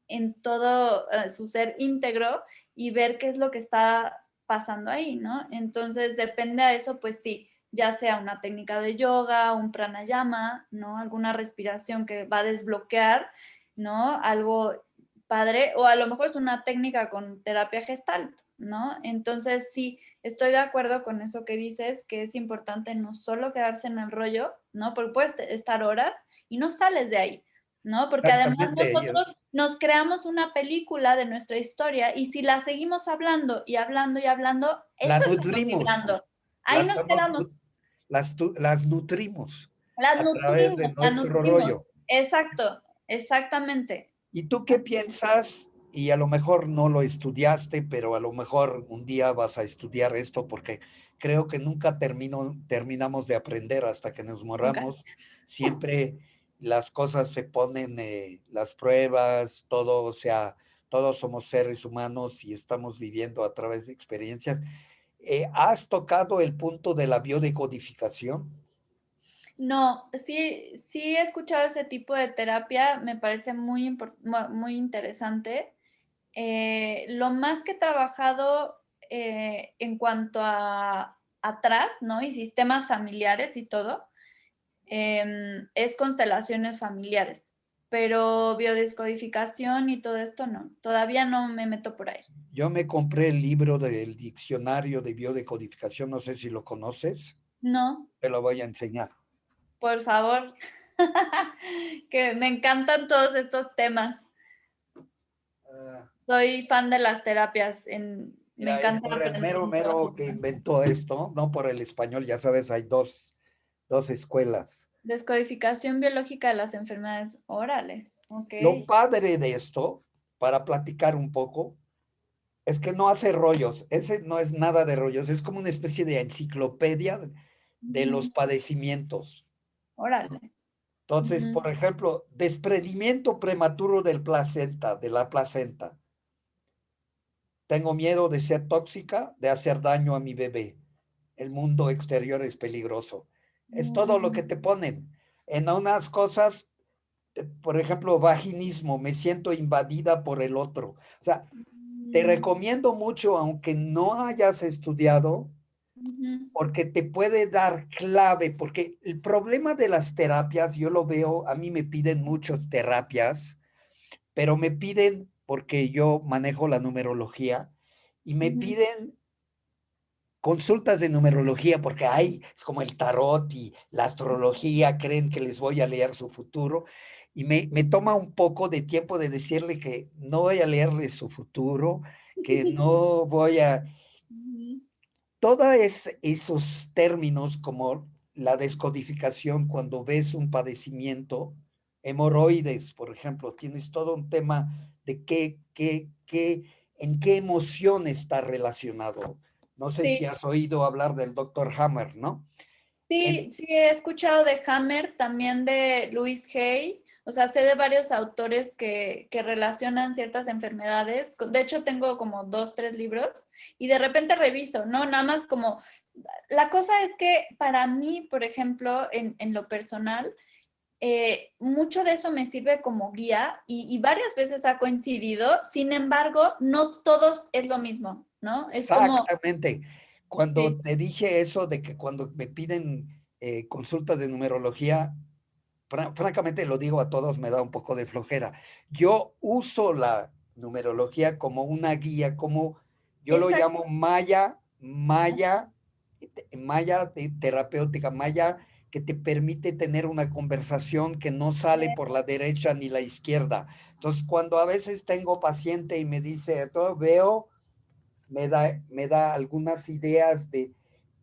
en todo su ser íntegro y ver qué es lo que está pasando ahí, ¿no? Entonces, depende a eso, pues sí, ya sea una técnica de yoga, un pranayama, ¿no? Alguna respiración que va a desbloquear, ¿no? Algo padre, o a lo mejor es una técnica con terapia gestalt, ¿no? Entonces, sí, estoy de acuerdo con eso que dices, que es importante no solo quedarse en el rollo, ¿no? Porque puedes estar horas y no sales de ahí, ¿no? Porque además Exactamente. nosotros nos creamos una película de nuestra historia y si la seguimos hablando y hablando y hablando, La eso estamos nutrimos, vibrando. Ahí nos quedamos, las nutrimos las a través de nutrimos, la nuestro nutrimos. rollo. Exacto, exactamente. ¿Y tú qué piensas? Y a lo mejor no lo estudiaste, pero a lo mejor un día vas a estudiar esto porque creo que nunca terminamos de aprender hasta que nos Nunca. morramos. Siempre las cosas se ponen, las pruebas, todo, o sea, todos somos seres humanos y estamos viviendo a través de experiencias. ¿Has tocado el punto de la biodecodificación? No, sí, sí he escuchado ese tipo de terapia, me parece muy interesante. Lo más que he trabajado en cuanto a atrás, ¿no? Y sistemas familiares y todo, es constelaciones familiares, pero biodescodificación y todo esto no, todavía no me meto por ahí. Yo me compré el libro del diccionario de biodecodificación, no sé si lo conoces, No, te lo voy a enseñar. por favor, que me encantan todos estos temas. Ah, Soy fan de las terapias, me mira, es encanta por el aprender mero un nuevo mero que tema. inventó esto, no por el español, ya sabes, hay dos escuelas. Descodificación biológica de las enfermedades orales. Ok. Lo padre de esto, para platicar un poco, es que no hace rollos, ese no es nada de rollos, es como una especie de enciclopedia de los Ujú. padecimientos. Órale. Entonces, Ujú. por ejemplo, desprendimiento prematuro del placenta, de la placenta. Tengo miedo de ser tóxica, de hacer daño a mi bebé. El mundo exterior es peligroso. Es todo lo que Mm, te ponen. En unas cosas, por ejemplo, vaginismo, me siento invadida por el otro. O sea, te mm, recomiendo mucho, aunque no hayas estudiado, ujú, porque te puede dar clave, porque el problema de las terapias, yo lo veo, a mí me piden muchas terapias, pero me piden, porque yo manejo la numerología, y me ujú. piden consultas de numerología, porque hay, es como el tarot y la astrología, creen que les voy a leer su futuro, y me toma un poco de tiempo de decirle que no voy a leerle su futuro, que no voy a, Ujú. todos esos términos como la descodificación, cuando ves un padecimiento, hemorroides, por ejemplo, tienes todo un tema de en qué emoción está relacionado. No sé si Sí, has oído hablar del doctor Hammer, ¿no? En- sí, sí, he escuchado de Hammer, también de Louise Hay. O sea, sé de varios autores que relacionan ciertas enfermedades. De hecho, tengo como dos, tres libros y de repente reviso, ¿no? Nada más como, la cosa es que para mí, por ejemplo, en lo personal, mucho de eso me sirve como guía y varias veces ha coincidido, sin embargo, no todos es lo mismo, ¿no? Es como, Exactamente. Cuando sí, te dije eso de que cuando me piden consultas de numerología, francamente lo digo a todos, me da un poco de flojera. Yo uso la numerología como una guía, como yo lo exacto, llamo Maya terapéutica, Maya que te permite tener una conversación que no sale por la derecha ni la izquierda. Entonces, cuando a veces tengo paciente y me dice, todo veo, me da algunas ideas de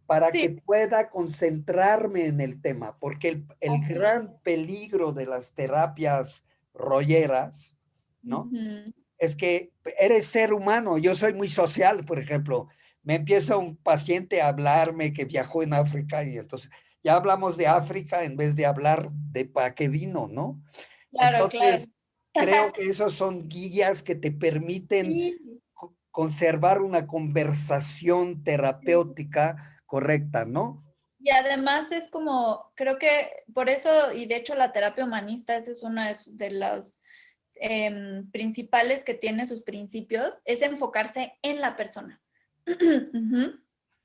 para que sí, pueda concentrarme en el tema, porque el así es. gran peligro de las terapias rolleras, ¿no? Ujú. Es que eres ser humano, yo soy muy social, por ejemplo, me empieza un paciente a hablarme que viajó en África y entonces ya hablamos de África en vez de hablar de para qué vino, ¿no? Claro, claro. Entonces, creo que esos son guías que te permiten Sí, conservar una conversación sí. terapéutica correcta, ¿no? Y además es como, creo que por eso, y de hecho la terapia humanista, esa es una de las principales que tiene sus principios, es enfocarse en la persona. Ujú.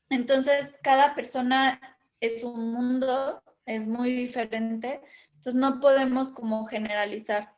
Entonces, cada persona es un mundo, es muy diferente, entonces no podemos como generalizar.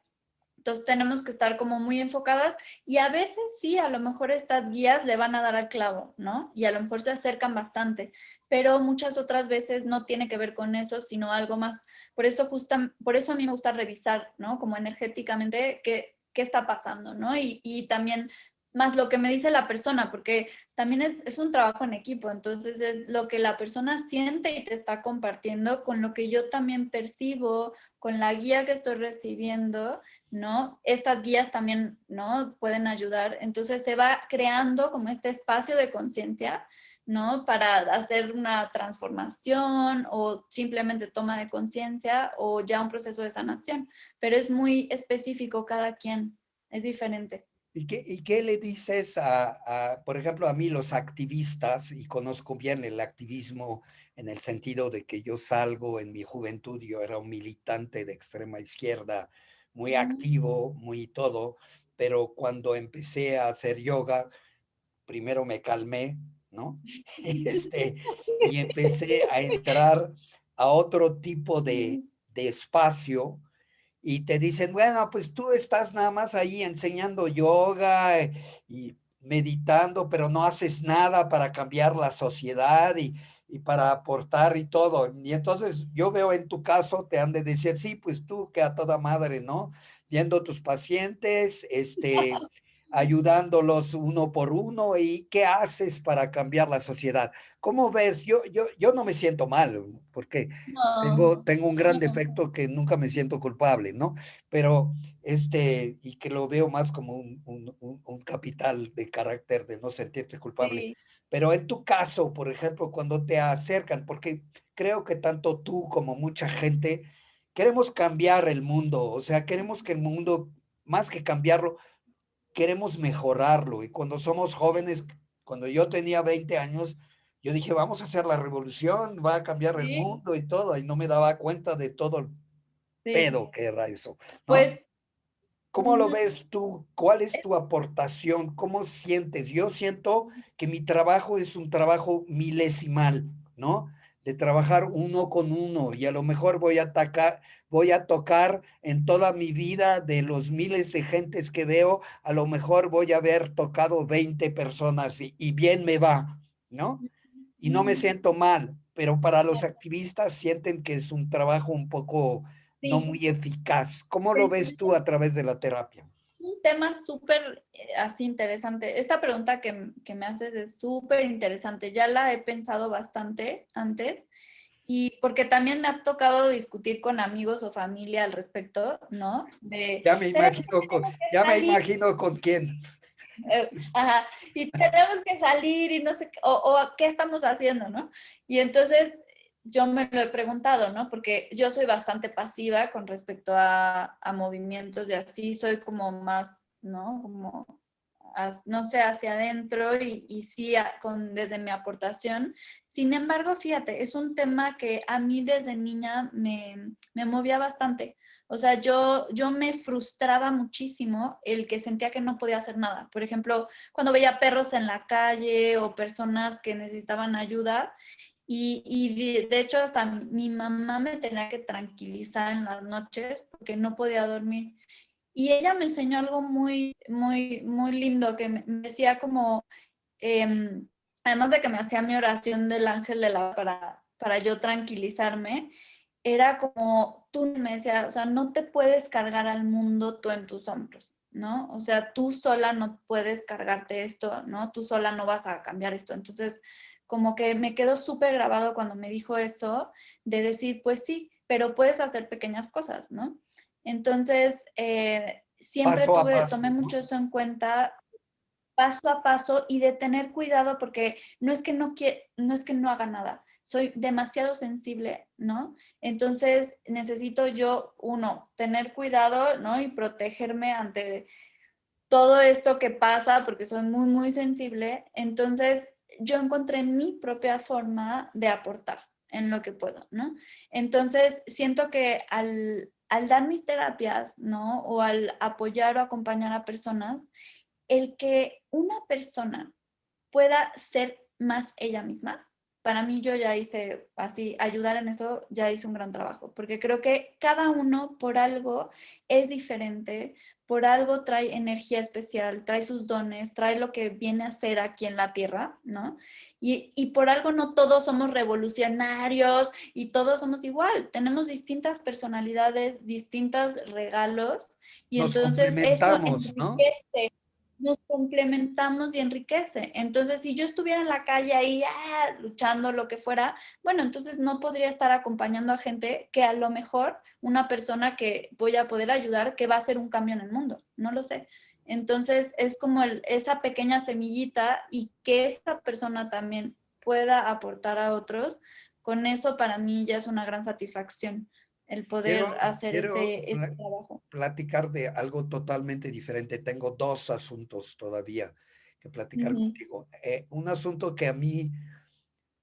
Entonces tenemos que estar como muy enfocadas y a veces sí, a lo mejor estas guías le van a dar al clavo, ¿no? Y a lo mejor se acercan bastante, pero muchas otras veces no tiene que ver con eso, sino algo más. Por eso a mí me gusta revisar, ¿no? Como energéticamente qué está pasando, ¿no? Y también más lo que me dice la persona, porque también es un trabajo en equipo, entonces es lo que la persona siente y te está compartiendo con lo que yo también percibo, con la guía que estoy recibiendo, ¿no? Estas guías también, ¿no? Pueden ayudar. Entonces se va creando como este espacio de conciencia, ¿no? Para hacer una transformación o simplemente toma de conciencia o ya un proceso de sanación. Pero es muy específico cada quien, es diferente. Y qué le dices por ejemplo, a mí los activistas, y conozco bien el activismo en el sentido de que yo salgo en mi juventud, yo era un militante de extrema izquierda, muy Mm. activo, muy todo, pero cuando empecé a hacer yoga, primero me calmé, ¿no? Y empecé a entrar a otro tipo de espacio y te dicen, bueno, pues tú estás nada más ahí enseñando yoga y meditando, pero no haces nada para cambiar la sociedad y para aportar y todo. Y entonces yo veo en tu caso, te han de decir, sí, pues tú que a toda madre, ¿no? Viendo tus pacientes, ayudándolos uno por uno y qué haces para cambiar la sociedad. ¿Cómo ves? Yo no me siento mal porque No, tengo un gran no, defecto que nunca me siento culpable, ¿no? Pero y que lo veo más como un capital de carácter de no sentirte culpable. sí, Pero en tu caso, por ejemplo, cuando te acercan, porque creo que tanto tú como mucha gente queremos cambiar el mundo, o sea, queremos que el mundo, más que cambiarlo, queremos mejorarlo. Y cuando somos jóvenes, cuando yo tenía 20 años, yo dije, vamos a hacer la revolución, va a cambiar el sí, mundo y todo, y no me daba cuenta de todo el sí. pedo que era eso, ¿no? Pues, ¿Cómo lo ves tú? ¿Cuál es tu aportación? ¿Cómo sientes? Yo siento que mi trabajo es un trabajo milesimal, ¿no? De trabajar uno con uno y a lo mejor voy a tocar en toda mi vida de los miles de gentes que veo, a lo mejor voy a haber tocado 20 personas y bien me va, ¿no? Y no me ujú, siento mal, pero para los activistas sienten que es un trabajo un poco no sí. muy eficaz. ¿Cómo lo Pues, ves tú a través de la terapia? un tema súper así interesante. Esta pregunta que me haces es súper interesante. Ya la he pensado bastante antes y porque también me ha tocado discutir con amigos o familia al respecto, ¿no? Ya me Tenemos imagino que ya me salir, imagino con quién. ajá, y tenemos que salir y no sé, o qué estamos haciendo, ¿no? Y entonces yo me lo he preguntado, ¿no? Porque yo soy bastante pasiva con respecto a movimientos y así, soy como más, ¿no? Como no sé, hacia adentro y sí desde mi aportación. Sin embargo, fíjate, es un tema que a mí desde niña me movía bastante. O sea, yo me frustraba muchísimo el que sentía que no podía hacer nada. Por ejemplo, cuando veía perros en la calle o personas que necesitaban ayuda. Y de hecho, hasta mi mamá me tenía que tranquilizar en las noches porque no podía dormir. Y ella me enseñó algo muy, muy, muy lindo que me decía como, em, además de que me hacía mi oración del ángel para yo tranquilizarme, era como, tú me decías, o sea, no te puedes cargar al mundo tú en tus hombros, ¿no? O sea, tú sola no puedes cargarte esto, ¿no? Tú sola no vas a cambiar esto. Entonces, como que me quedó súper grabado cuando me dijo eso, de decir, pues sí, pero puedes hacer pequeñas cosas, ¿no? Entonces, siempre Paso a paso, tomé ¿no? mucho eso en cuenta paso a paso y de tener cuidado porque no es que no haga nada, soy demasiado sensible, ¿no? Entonces necesito yo, uno, tener cuidado, ¿no? Y protegerme ante todo esto que pasa porque soy muy, muy sensible. Entonces yo encontré mi propia forma de aportar en lo que puedo, ¿no? Entonces siento que al dar mis terapias, ¿no? O al apoyar o acompañar a personas, el que una persona pueda ser más ella misma, para mí yo ya hice así, ayudar en eso, ya hice un gran trabajo, porque creo que cada uno por algo es diferente, por algo trae energía especial, trae sus dones, trae lo que viene a ser aquí en la tierra, ¿no? Y por algo no todos somos revolucionarios y todos somos igual, tenemos distintas personalidades, distintos regalos y Nos entonces eso complementamos, ¿no? enriquece, nos complementamos y enriquece. Entonces, si yo estuviera en la calle ahí, luchando, lo que fuera, bueno, entonces no podría estar acompañando a gente que a lo mejor una persona que voy a poder ayudar, que va a hacer un cambio en el mundo, no lo sé. Entonces, es como esa pequeña semillita y que esa persona también pueda aportar a otros, con eso para mí ya es una gran satisfacción el Quiero, poder hacer quiero ese trabajo. platicar de algo totalmente diferente. Tengo dos asuntos todavía que platicar Ujú, contigo. Un asunto que a mí,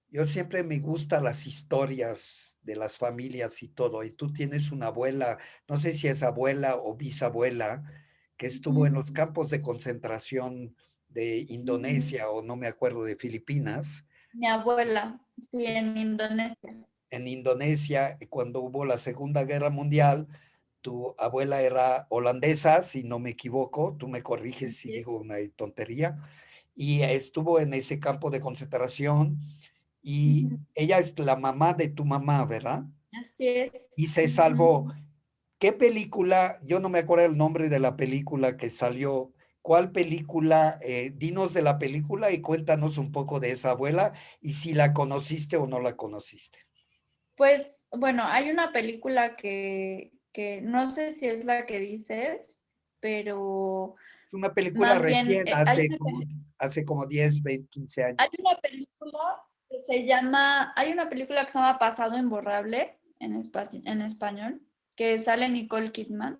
yo siempre me gustan las historias de las familias y todo, y tú tienes una abuela, no sé si es abuela o bisabuela, que estuvo en ujú, los campos de concentración de ujú. Indonesia o no me acuerdo de Filipinas, Mi abuela, sí, en Indonesia. en Indonesia, cuando hubo la Segunda Guerra Mundial. Tu abuela era holandesa, si no me equivoco, tú me corriges si Así es. digo una tontería, y estuvo en ese campo de concentración y Ujú, ella es la mamá de tu mamá, ¿verdad? así es. Y se Ujú. salvó. ¿Qué película? Yo no me acuerdo el nombre de la película que salió. ¿Cuál película? Dinos de la película y cuéntanos un poco de esa abuela y si la conociste o no la conociste. Pues, bueno, hay una película que no sé si es la que dices, pero Es una película más bien recién, hace como 10, 20, 15 hay años. una película que se llama, hay una película que se llama Pasado Imborrable en español, que sale Nicole Kidman.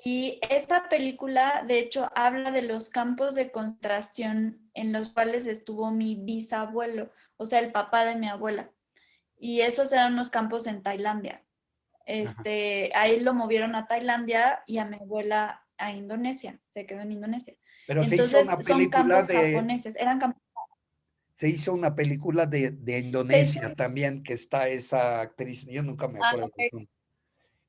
Y esta película, de hecho, habla de los campos de concentración en los cuales estuvo mi bisabuelo, o sea, el papá de mi abuela. Y esos eran unos campos en Tailandia. Ajá. Ahí lo movieron a Tailandia y a mi abuela a Indonesia, se quedó en Indonesia. Pero Entonces, son campos japoneses, eran campos. se hizo una película de Se hizo, Indonesia también, que está esa actriz, yo nunca me acuerdo, ok.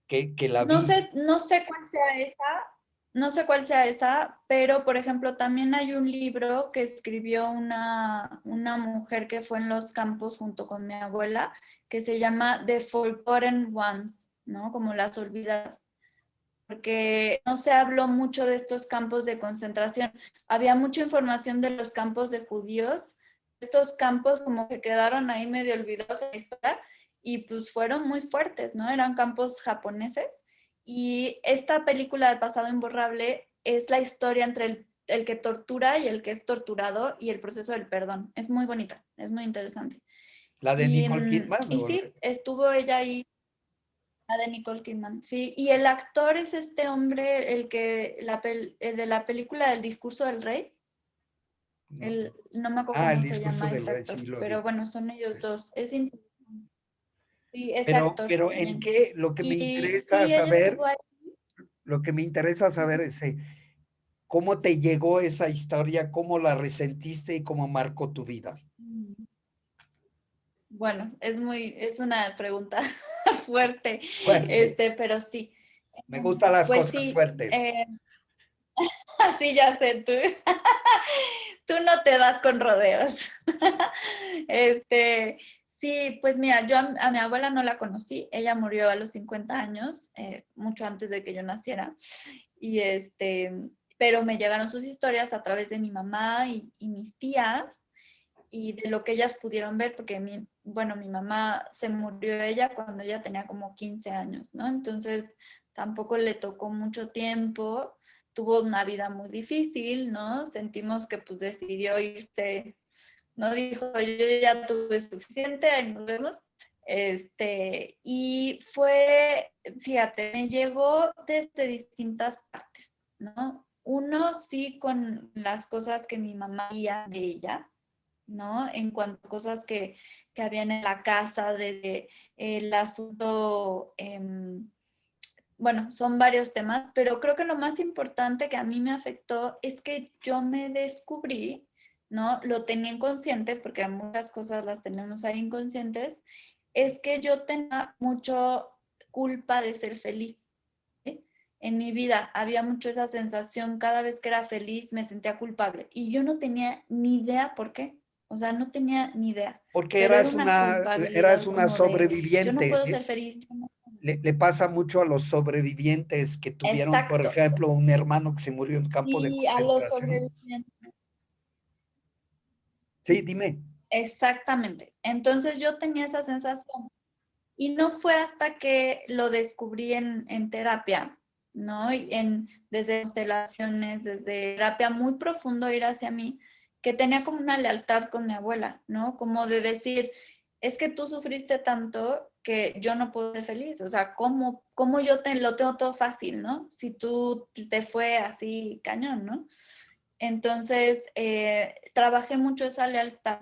que la vi. No sé cuál sea esa, no sé cuál sea esa, pero por ejemplo, también hay un libro que escribió una mujer que fue en los campos junto con mi abuela, que se llama The Forgotten Ones, ¿no? Como las olvidadas, porque no se habló mucho de estos campos de concentración. Había mucha información de los campos de judíos. Estos campos como que quedaron ahí medio olvidados en la historia y pues fueron muy fuertes, ¿no? Eran campos japoneses. Y esta película de Pasado Imborrable es la historia entre el que tortura y el que es torturado y el proceso del perdón. Es muy bonita, es muy interesante. La de Y, Nicole Kidman, y sí, estuvo ella ahí. La de Nicole Kidman, sí. Y el actor es este hombre, el de la película del discurso del rey. No, no. No me acuerdo El cómo se discurso llama del este rey, actor, sí lo pero vi. bueno, son ellos dos. Sí, ese actor Pero ¿en también. qué? Lo que me Y interesa sí, ella estuvo saber, ahí. lo que me interesa saber es cómo te llegó esa historia, cómo la resentiste y cómo marcó tu vida. Bueno, es una pregunta fuerte, Fuerte. pero sí. Me gustan las Pues cosas sí, fuertes. así ya sé, tú, tú no te das con rodeos. Este, sí, pues mira, yo a mi abuela no la conocí, ella murió a los 50 años, mucho antes de que yo naciera, y pero me llegaron sus historias a través de mi mamá y mis tías, y de lo que ellas pudieron ver, porque bueno, mi mamá se murió ella cuando ella tenía como 15 años, ¿no? Entonces tampoco le tocó mucho tiempo, tuvo una vida muy difícil, ¿no? Sentimos que pues decidió irse, ¿no? Dijo, yo ya tuve suficiente, ahí nos vemos. Y fue, fíjate, me llegó desde distintas partes, ¿no? Uno sí con las cosas que mi mamá veía de ella, ¿no? En cuanto a cosas que habían en la casa, desde el asunto, bueno, son varios temas, pero creo que lo más importante que a mí me afectó es que yo me descubrí, ¿no? Lo tenía inconsciente, porque muchas cosas las tenemos ahí inconscientes, es que yo tenía mucho culpa de ser feliz. ¿Sí? En mi vida había mucho esa sensación, cada vez que era feliz me sentía culpable y yo no tenía ni idea por qué, o sea, no tenía ni idea, Porque pero era una eras culpabilidad una como de, yo no sobreviviente. puedo ser feliz. Le pasa mucho a los sobrevivientes que tuvieron, por Exacto, ejemplo, un hermano que se murió en campo de sí, a los concentración. sobrevivientes. Sí, dime. Exactamente. Entonces yo tenía esa sensación y no fue hasta que lo descubrí en terapia, ¿no? Desde constelaciones, desde terapia muy profundo ir hacia mí, que tenía como una lealtad con mi abuela, ¿no? Como de decir, es que tú sufriste tanto que yo no puedo ser feliz, o sea, ¿cómo yo lo tengo todo fácil, ¿no? Si tú te fue así cañón, ¿no? Entonces, trabajé mucho esa lealtad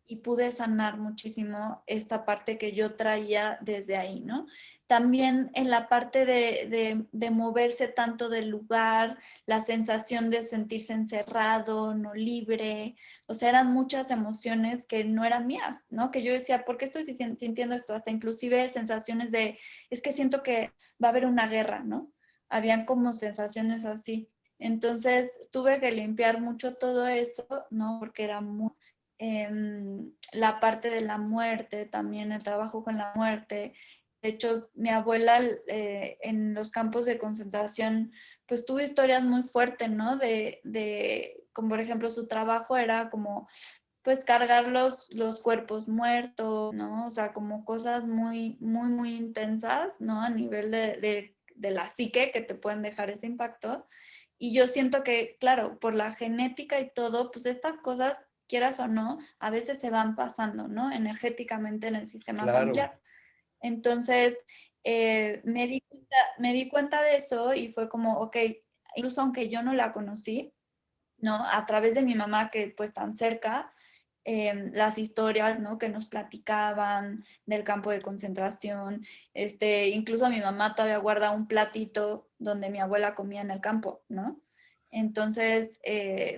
y pude sanar muchísimo esta parte que yo traía desde ahí, ¿no? También en la parte de moverse tanto del lugar, la sensación de sentirse encerrado, no libre, o sea, eran muchas emociones que no eran mías, ¿no? Que yo decía, ¿por qué estoy sintiendo esto? Hasta inclusive sensaciones de, es que siento que va a haber una guerra, ¿no? Habían como sensaciones así. Entonces tuve que limpiar mucho todo eso, ¿no? Porque era muy, la parte de la muerte, también el trabajo con la muerte. De hecho, mi abuela en los campos de concentración, pues tuvo historias muy fuertes, ¿no? Como por ejemplo, su trabajo era como, pues cargar los cuerpos muertos, ¿no? O sea, como cosas muy, muy, muy intensas, ¿no? A nivel de la psique que te pueden dejar ese impacto. Y yo siento que, claro, por la genética y todo, pues estas cosas, quieras o no, a veces se van pasando, ¿no? Energéticamente en el sistema Claro. familiar. Entonces, me di cuenta de eso y fue como, ok, incluso aunque yo no la conocí, ¿no? A través de mi mamá, que pues tan cerca, las historias, ¿no? Que nos platicaban del campo de concentración, incluso mi mamá todavía guarda un platito donde mi abuela comía en el campo, ¿no? Entonces,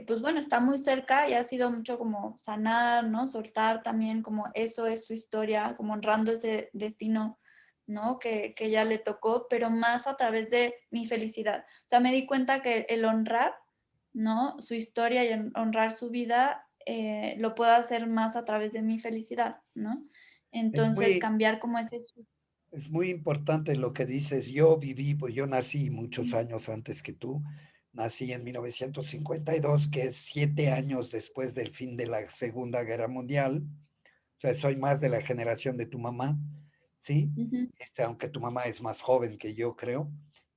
pues bueno, está muy cerca y ha sido mucho como sanar, ¿no? Soltar también como eso es su historia, como honrando ese destino, ¿no? Que ella le tocó, pero más a través de mi felicidad. O sea, me di cuenta que el honrar, ¿no? Su historia y honrar su vida, lo puedo hacer más a través de mi felicidad, ¿no? Es Entonces, muy, cambiar como ese... es muy importante lo que dices. Pues yo nací muchos años antes que tú. Nací en 1952, que es 7 años después del fin de la Segunda Guerra Mundial. O sea, soy más de la generación de tu mamá, ¿sí? Ujú. Aunque tu mamá es más joven que yo, creo.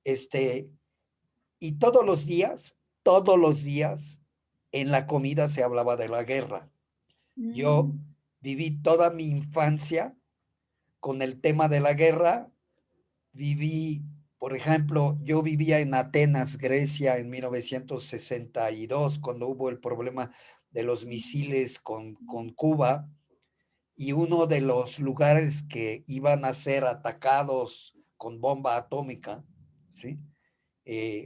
Este, y todos los días, en la comida se hablaba de la guerra. Yo Mm, viví toda mi infancia con el tema de la guerra viví, por ejemplo, yo vivía en Atenas, Grecia, en 1962, cuando hubo el problema de los misiles con Cuba, y uno de los lugares que iban a ser atacados con bomba atómica, ¿sí?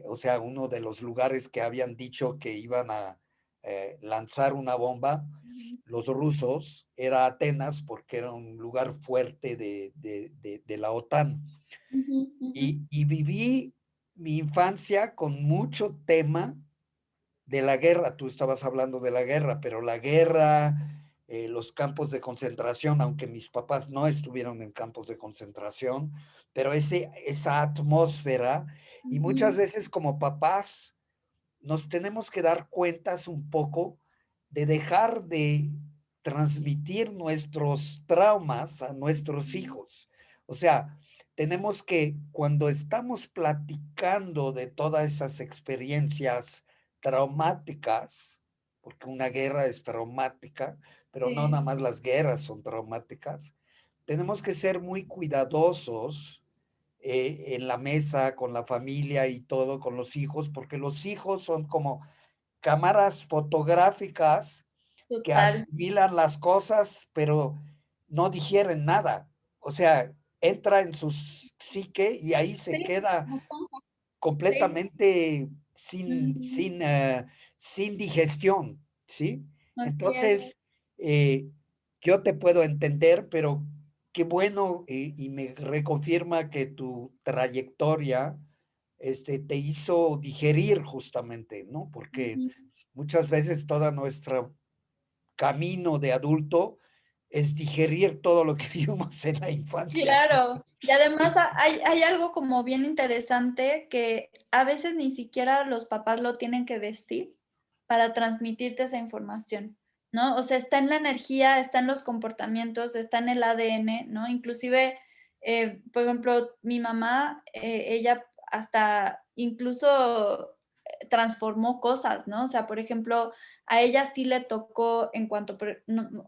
O sea, uno de los lugares que habían dicho que iban a lanzar una bomba, los rusos, era Atenas, porque era un lugar fuerte de la OTAN. Ujú, ujú, Y viví mi infancia con mucho tema de la guerra. Tú estabas hablando de la guerra, pero la guerra, los campos de concentración, aunque mis papás no estuvieron en campos de concentración, pero esa atmósfera, y muchas ujú. veces como papás nos tenemos que dar cuentas un poco de dejar de transmitir nuestros traumas a nuestros hijos. O sea, tenemos que, cuando estamos platicando de todas esas experiencias traumáticas, porque una guerra es traumática, pero no Sí, nada más las guerras son traumáticas, tenemos que ser muy cuidadosos en la mesa, con la familia y todo, con los hijos, porque los hijos son como cámaras fotográficas que total. asimilan las cosas, pero no digieren nada. O sea, entra en su psique y ahí se Sí, queda ajá, sí, completamente sin, ujú, sin, sin digestión, ¿sí? así es. Entonces, eh, yo te puedo entender, pero qué bueno y me reconfirma que tu trayectoria te hizo digerir justamente, ¿no? Porque Ujú. muchas veces todo nuestro camino de adulto es digerir todo lo que vimos en la infancia. Claro, y además hay algo como bien interesante que a veces ni siquiera los papás lo tienen que decir para transmitirte esa información, ¿no? O sea, está en la energía, está en los comportamientos, está en el ADN, ¿no? Inclusive, por ejemplo, mi mamá, ella hasta incluso transformó cosas, ¿no? O sea, por ejemplo, a ella sí le tocó en cuanto,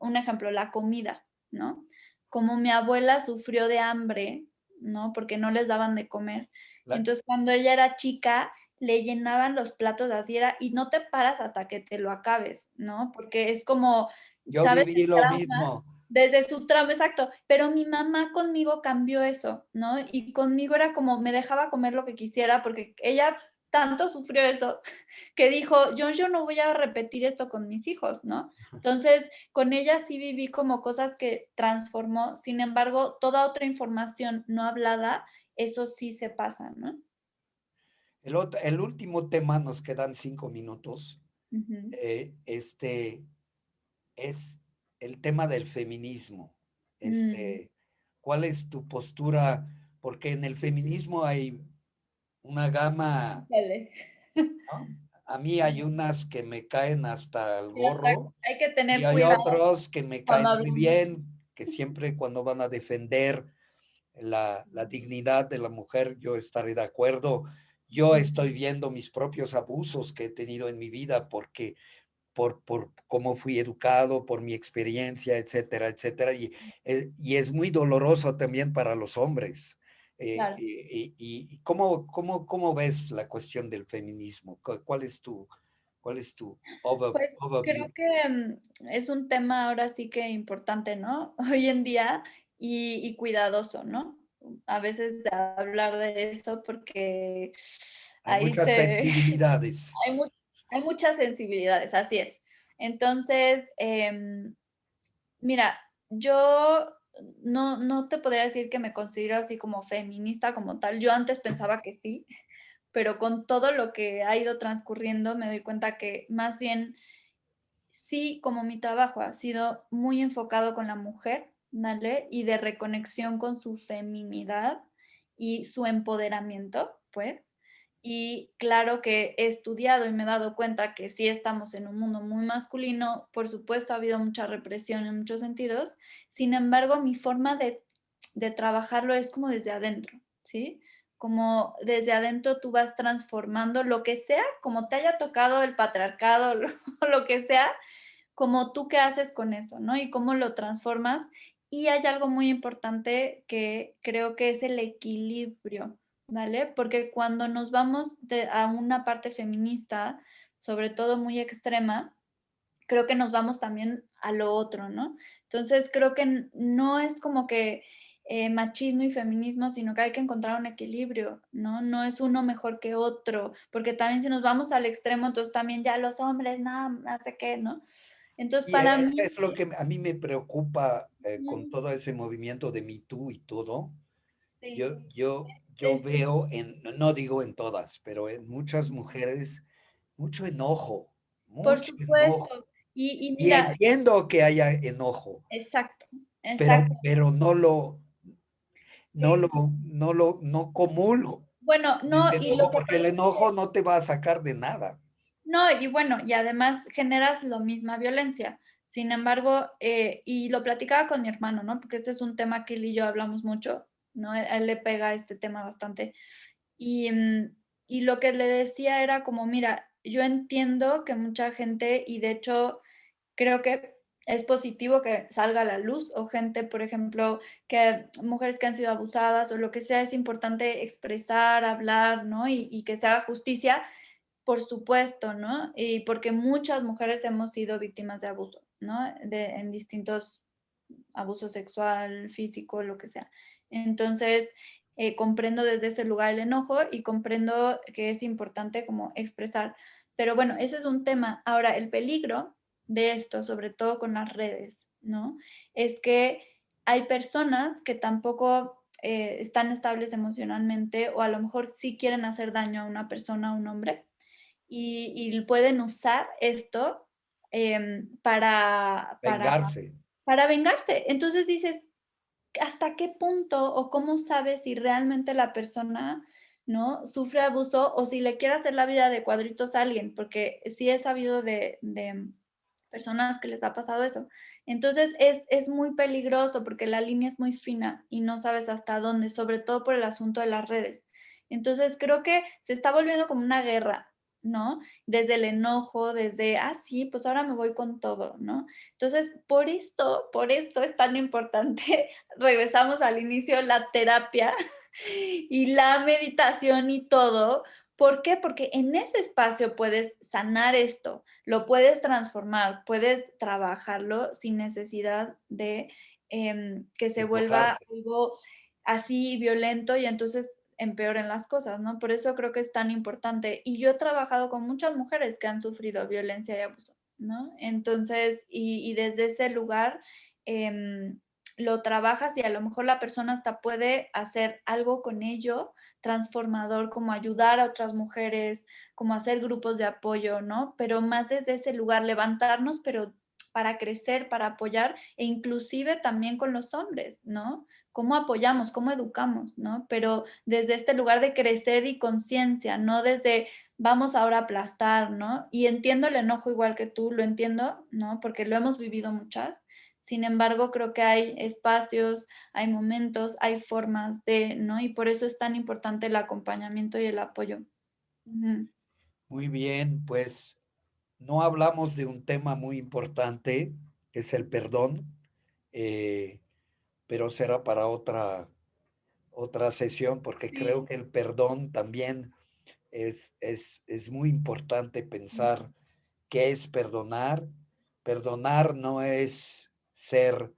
un ejemplo, la comida, ¿no? Como mi abuela sufrió de hambre, ¿no? Porque no les daban de comer. La- Entonces, cuando ella era chica, le llenaban los platos así era, y no te paras hasta que te lo acabes, ¿no? Porque es como, yo ¿sabes? El viví lo trauma, mismo. desde su trauma, exacto. Pero mi mamá conmigo cambió eso, ¿no? Y conmigo era como, me dejaba comer lo que quisiera, porque ella tanto sufrió eso, que dijo: yo no voy a repetir esto con mis hijos", ¿no? Entonces, con ella sí viví como cosas que transformó, sin embargo, toda otra información no hablada, eso sí se pasa, ¿no? El último tema, nos quedan 5 minutos, Ujú. es el tema del feminismo. Mm, ¿Cuál es tu postura? Porque en el feminismo hay una gama, híjole. ¿no? A mí hay unas que me caen hasta el Sí, hasta gorro hay que y tener hay cuidado otros que me cuando caen muy hablamos. bien, que siempre cuando van a defender la dignidad de la mujer, yo estaré de acuerdo. Yo estoy viendo mis propios abusos que he tenido en mi vida porque por cómo fui educado, por mi experiencia, etcétera, etcétera. Y es muy doloroso también para los hombres. Claro. Y ¿cómo ves la cuestión del feminismo? Cuál es tu Pues, creo overview? que, es un tema ahora sí que importante, ¿no? Hoy en día y cuidadoso, ¿no? A veces de hablar de eso porque Hay ahí muchas se sensibilidades. hay mu hay muchas sensibilidades, así es. Entonces, mira, yo no te podría decir que me considero así como feminista como tal. Yo antes pensaba que sí, pero con todo lo que ha ido transcurriendo me doy cuenta que más bien sí, como mi trabajo ha sido muy enfocado con la mujer, ¿vale? Y de reconexión con su feminidad y su empoderamiento, pues. Y claro que he estudiado y me he dado cuenta que sí estamos en un mundo muy masculino, por supuesto ha habido mucha represión en muchos sentidos, sin embargo, mi forma de trabajarlo es como desde adentro, ¿sí? Como desde adentro tú vas transformando lo que sea, como te haya tocado el patriarcado, lo que sea, como tú qué haces con eso, ¿no? Y cómo lo transformas Y hay algo muy importante que creo que es el equilibrio, ¿vale? Porque cuando nos vamos a una parte feminista, sobre todo muy extrema, creo que nos vamos también a lo otro, ¿no? Entonces, creo que no es como que machismo y feminismo, sino que hay que encontrar un equilibrio, ¿no? No es uno mejor que otro, porque también si nos vamos al extremo, entonces también ya los hombres, nada, no sé qué, ¿no? Entonces, Y para mí, es lo que a mí me preocupa con mm, todo ese movimiento de Me Too y todo. sí, Yo es, veo no digo en todas, pero en muchas mujeres por mucho enojo. supuesto. Y Y mira, entiendo que haya enojo, exacto, exacto, pero sí. no comulgo Bueno, con no, ese y lo enojo, que porque el pasa enojo no te va a sacar de nada. no, y bueno, y además generas lo misma violencia. Sin embargo, y lo platicaba con mi hermano, ¿no? Porque este es un tema que él y yo hablamos mucho, ¿no? A él le pega este tema bastante. Y, y lo que le decía era como, mira, yo entiendo que mucha gente, y de hecho creo que es positivo que salga a la luz, o gente, por ejemplo, que mujeres que han sido abusadas o lo que sea, es importante expresar, hablar, ¿no? Y que se haga justicia, por supuesto, ¿no? Y porque muchas mujeres hemos sido víctimas de abuso, ¿no? En distintos abuso sexual, físico, lo que sea. Entonces, comprendo desde ese lugar el enojo y comprendo que es importante como expresar. Pero bueno, ese es un tema. Ahora, el peligro de esto, sobre todo con las redes, ¿no? Es que hay personas que tampoco están estables emocionalmente o a lo mejor sí quieren hacer daño a una persona, a un hombre, y pueden usar esto Vengarse. para vengarse. Entonces dices, ¿hasta qué punto o cómo sabes si realmente la persona, ¿no?, sufre abuso o si le quiere hacer la vida de cuadritos a alguien? Porque sí he sabido de personas que les ha pasado eso. Entonces es muy peligroso porque la línea es muy fina y no sabes hasta dónde, sobre todo por el asunto de las redes. Entonces creo que se está volviendo como una guerra, ¿no? Desde el enojo, desde, ah, sí, pues ahora me voy con todo, ¿no? Entonces, por eso es tan importante, regresamos al inicio, la terapia y la meditación y todo. ¿Por qué? Porque en ese espacio puedes sanar esto, lo puedes transformar, puedes trabajarlo sin necesidad de que se vuelva Enojarte. algo así violento y entonces empeoren las cosas, ¿no? Por eso creo que es tan importante. Y yo he trabajado con muchas mujeres que han sufrido violencia y abuso, ¿no? Entonces, y desde ese lugar, em, lo trabajas y a lo mejor la persona hasta puede hacer algo con ello transformador, como ayudar a otras mujeres, como hacer grupos de apoyo, ¿no? Pero más desde ese lugar, levantarnos, pero para crecer, para apoyar e inclusive también con los hombres, ¿no? ¿Cómo apoyamos? ¿Cómo educamos? ¿No? Pero desde este lugar de crecer y conciencia, no desde vamos ahora a aplastar, ¿no? Y entiendo el enojo igual que tú, lo entiendo, ¿no? Porque lo hemos vivido muchas. Sin embargo, creo que hay espacios, hay momentos, hay formas de, ¿no? Y por eso es tan importante el acompañamiento y el apoyo. Ujú. Muy bien, pues no hablamos de un tema muy importante, que es el perdón, eh, pero será para otra sesión, porque creo Sí, que el perdón también es muy importante pensar qué es perdonar. Perdonar no es ser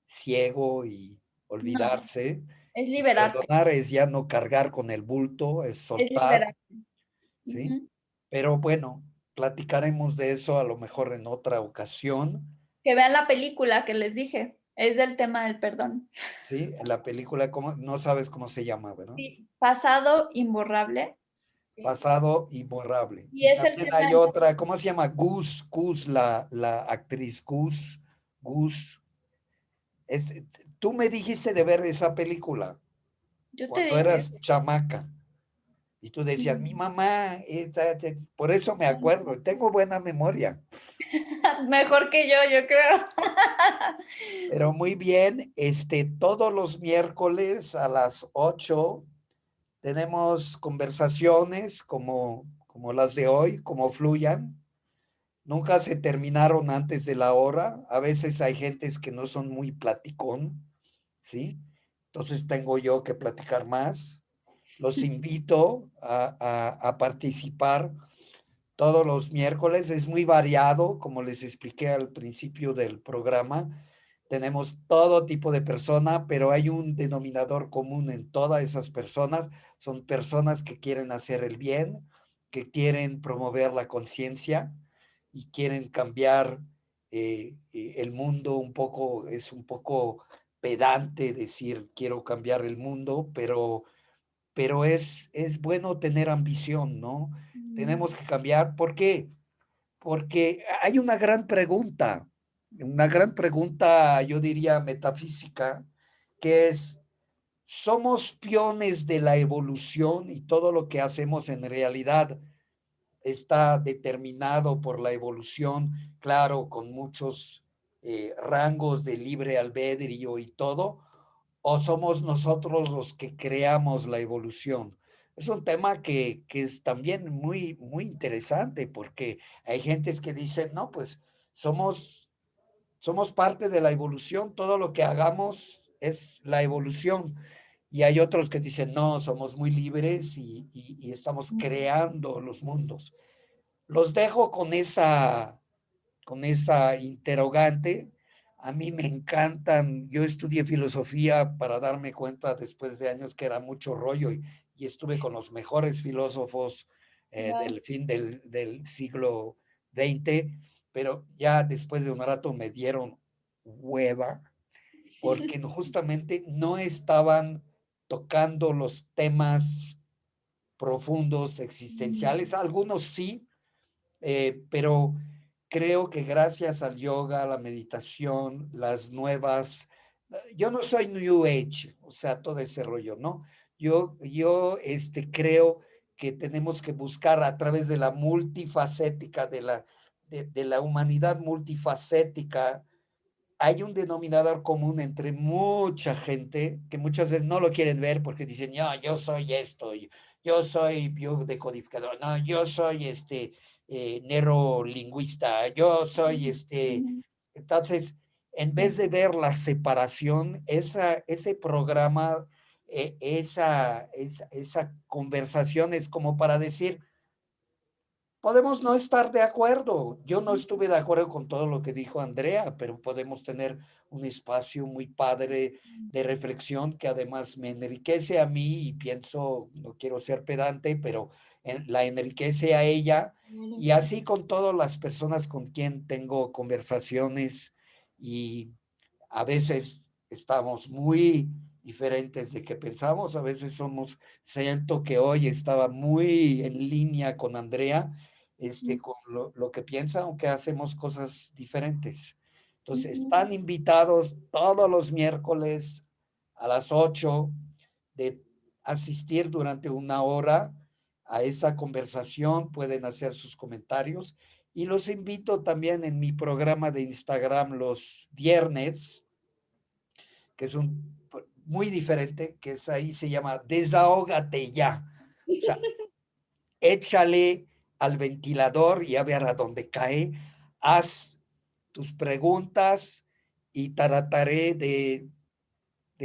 ciego y no, olvidarse. es liberarte, Perdonar es ya no cargar con el bulto, es es soltar, liberarte. ¿sí? Ujú. Pero bueno, platicaremos de eso a lo mejor en otra ocasión, Que vean la película que les dije, es del tema del perdón. ¿sí? La película, ¿cómo? No sabes cómo se llama, ¿verdad? Sí, pasado imborrable, sí, Pasado imborrable. y Y es el también tema hay otra, ¿cómo se llama? Gus, la actriz Gus. Tú me dijiste de ver esa película yo te cuando dije, eras chamaca. Y tú decías, mi mm, mamá, por eso me acuerdo, tengo buena memoria. mejor que yo creo. Pero muy bien, todos los miércoles a las 8 tenemos conversaciones como las de hoy, como fluyan. nunca se terminaron antes de la hora. A veces hay gentes que no son muy platicón, ¿sí? Entonces tengo yo que platicar más. Los invito a participar todos los miércoles. Es muy variado, como les expliqué al principio del programa. Tenemos todo tipo de persona, pero hay un denominador común en todas esas personas. Son personas que quieren hacer el bien, que quieren promover la conciencia y quieren cambiar el mundo un poco. Es un poco pedante decir quiero cambiar el mundo, pero es bueno tener ambición, ¿no? Mm, Tenemos que cambiar. ¿Por qué? Porque hay una gran pregunta, yo diría metafísica, que es, ¿somos peones de la evolución y todo lo que hacemos en realidad está determinado por la evolución, claro, con muchos rangos de libre albedrío y todo, o somos nosotros los que creamos la evolución? Es un tema que es también muy, muy interesante porque hay gentes que dicen, no, pues somos, somos parte de la evolución, todo lo que hagamos es la evolución. Y hay otros que dicen, no, somos muy libres y estamos creando los mundos. Los dejo con esa interrogante. A mí me encantan. Yo estudié filosofía para darme cuenta después de años que era mucho rollo y estuve con los mejores filósofos wow. del fin del siglo XX, pero ya después de un rato me dieron hueva porque justamente no estaban tocando los temas profundos, Mm, existenciales. Algunos sí, pero creo que gracias al yoga, a la meditación, las nuevas, yo no soy New Age, o sea, todo ese rollo, ¿no? Yo creo que tenemos que buscar a través de la multifacética, de la humanidad multifacética. Hay un denominador común entre mucha gente que muchas veces no lo quieren ver porque dicen, no, yo soy esto, yo soy biodecodificador, no, yo soy neurolingüista, yo soy mm, Entonces, en sí. vez de ver la separación, ese programa, esa conversación es como para decir, podemos no estar de acuerdo. Yo no estuve de acuerdo con todo lo que dijo Andrea, pero podemos tener un espacio muy padre de reflexión que además me enriquece a mí y pienso, no quiero ser pedante, pero la enriquece a ella Claro. y así con todas las personas con quien tengo conversaciones y a veces estamos muy diferentes de que pensamos, a veces siento que hoy estaba muy en línea con Andrea Mm, con lo que piensa, aunque hacemos cosas diferentes. Entonces, ujú, están invitados todos los miércoles a las 8 de asistir durante una hora a esa conversación, pueden hacer sus comentarios y los invito también en mi programa de Instagram los viernes, que es muy diferente, que es ahí se llama Desahógate ya. O sea, échale al ventilador y a ver a dónde cae, haz tus preguntas y trataré de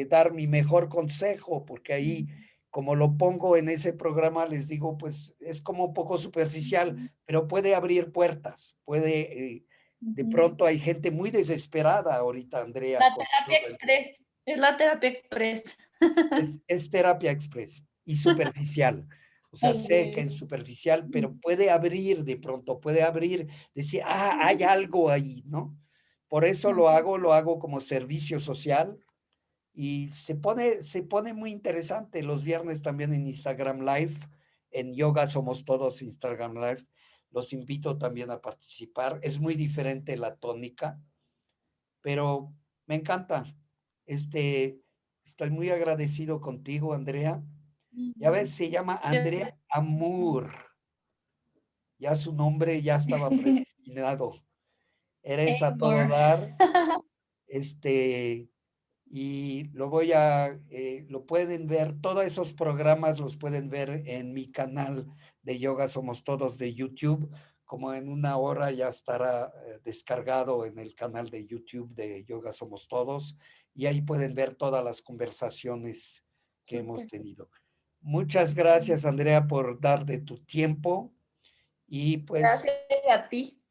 dar mi mejor consejo, porque ahí, como lo pongo en ese programa, les digo, pues es como un poco superficial, ujú, pero puede abrir puertas, de ujú. pronto hay gente muy desesperada ahorita, Andrea, La con terapia todo express, es la terapia express. es terapia express y superficial. O sea, sé que Ok. es superficial, pero puede abrir de pronto, puede abrir, decir, ah, hay algo ahí, ¿no? Por eso lo hago como servicio social y se pone muy interesante. Los viernes también en Instagram Live, en Yoga Somos Todos Instagram Live. Los invito también a participar. Es muy diferente la tónica, pero me encanta. Este, Estoy muy agradecido contigo, Andrea. Ya ves, Ujú. se llama Yo- Andrea Amour. Ya su nombre ya estaba predestinado. Eres a todo Amor. dar. Este, y lo pueden ver, todos esos programas los pueden ver en mi canal de Yoga Somos Todos de YouTube como en una hora ya estará descargado en el canal de YouTube de Yoga Somos Todos y ahí pueden ver todas las conversaciones que hemos Súper. tenido. Muchas gracias, Andrea, por dar de tu tiempo y pues Gracias a ti.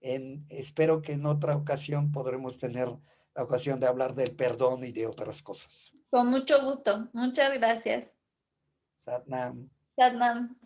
espero que en otra ocasión podremos tener la ocasión de hablar del perdón y de otras cosas. Con mucho gusto. Muchas gracias. Satnam. Satnam.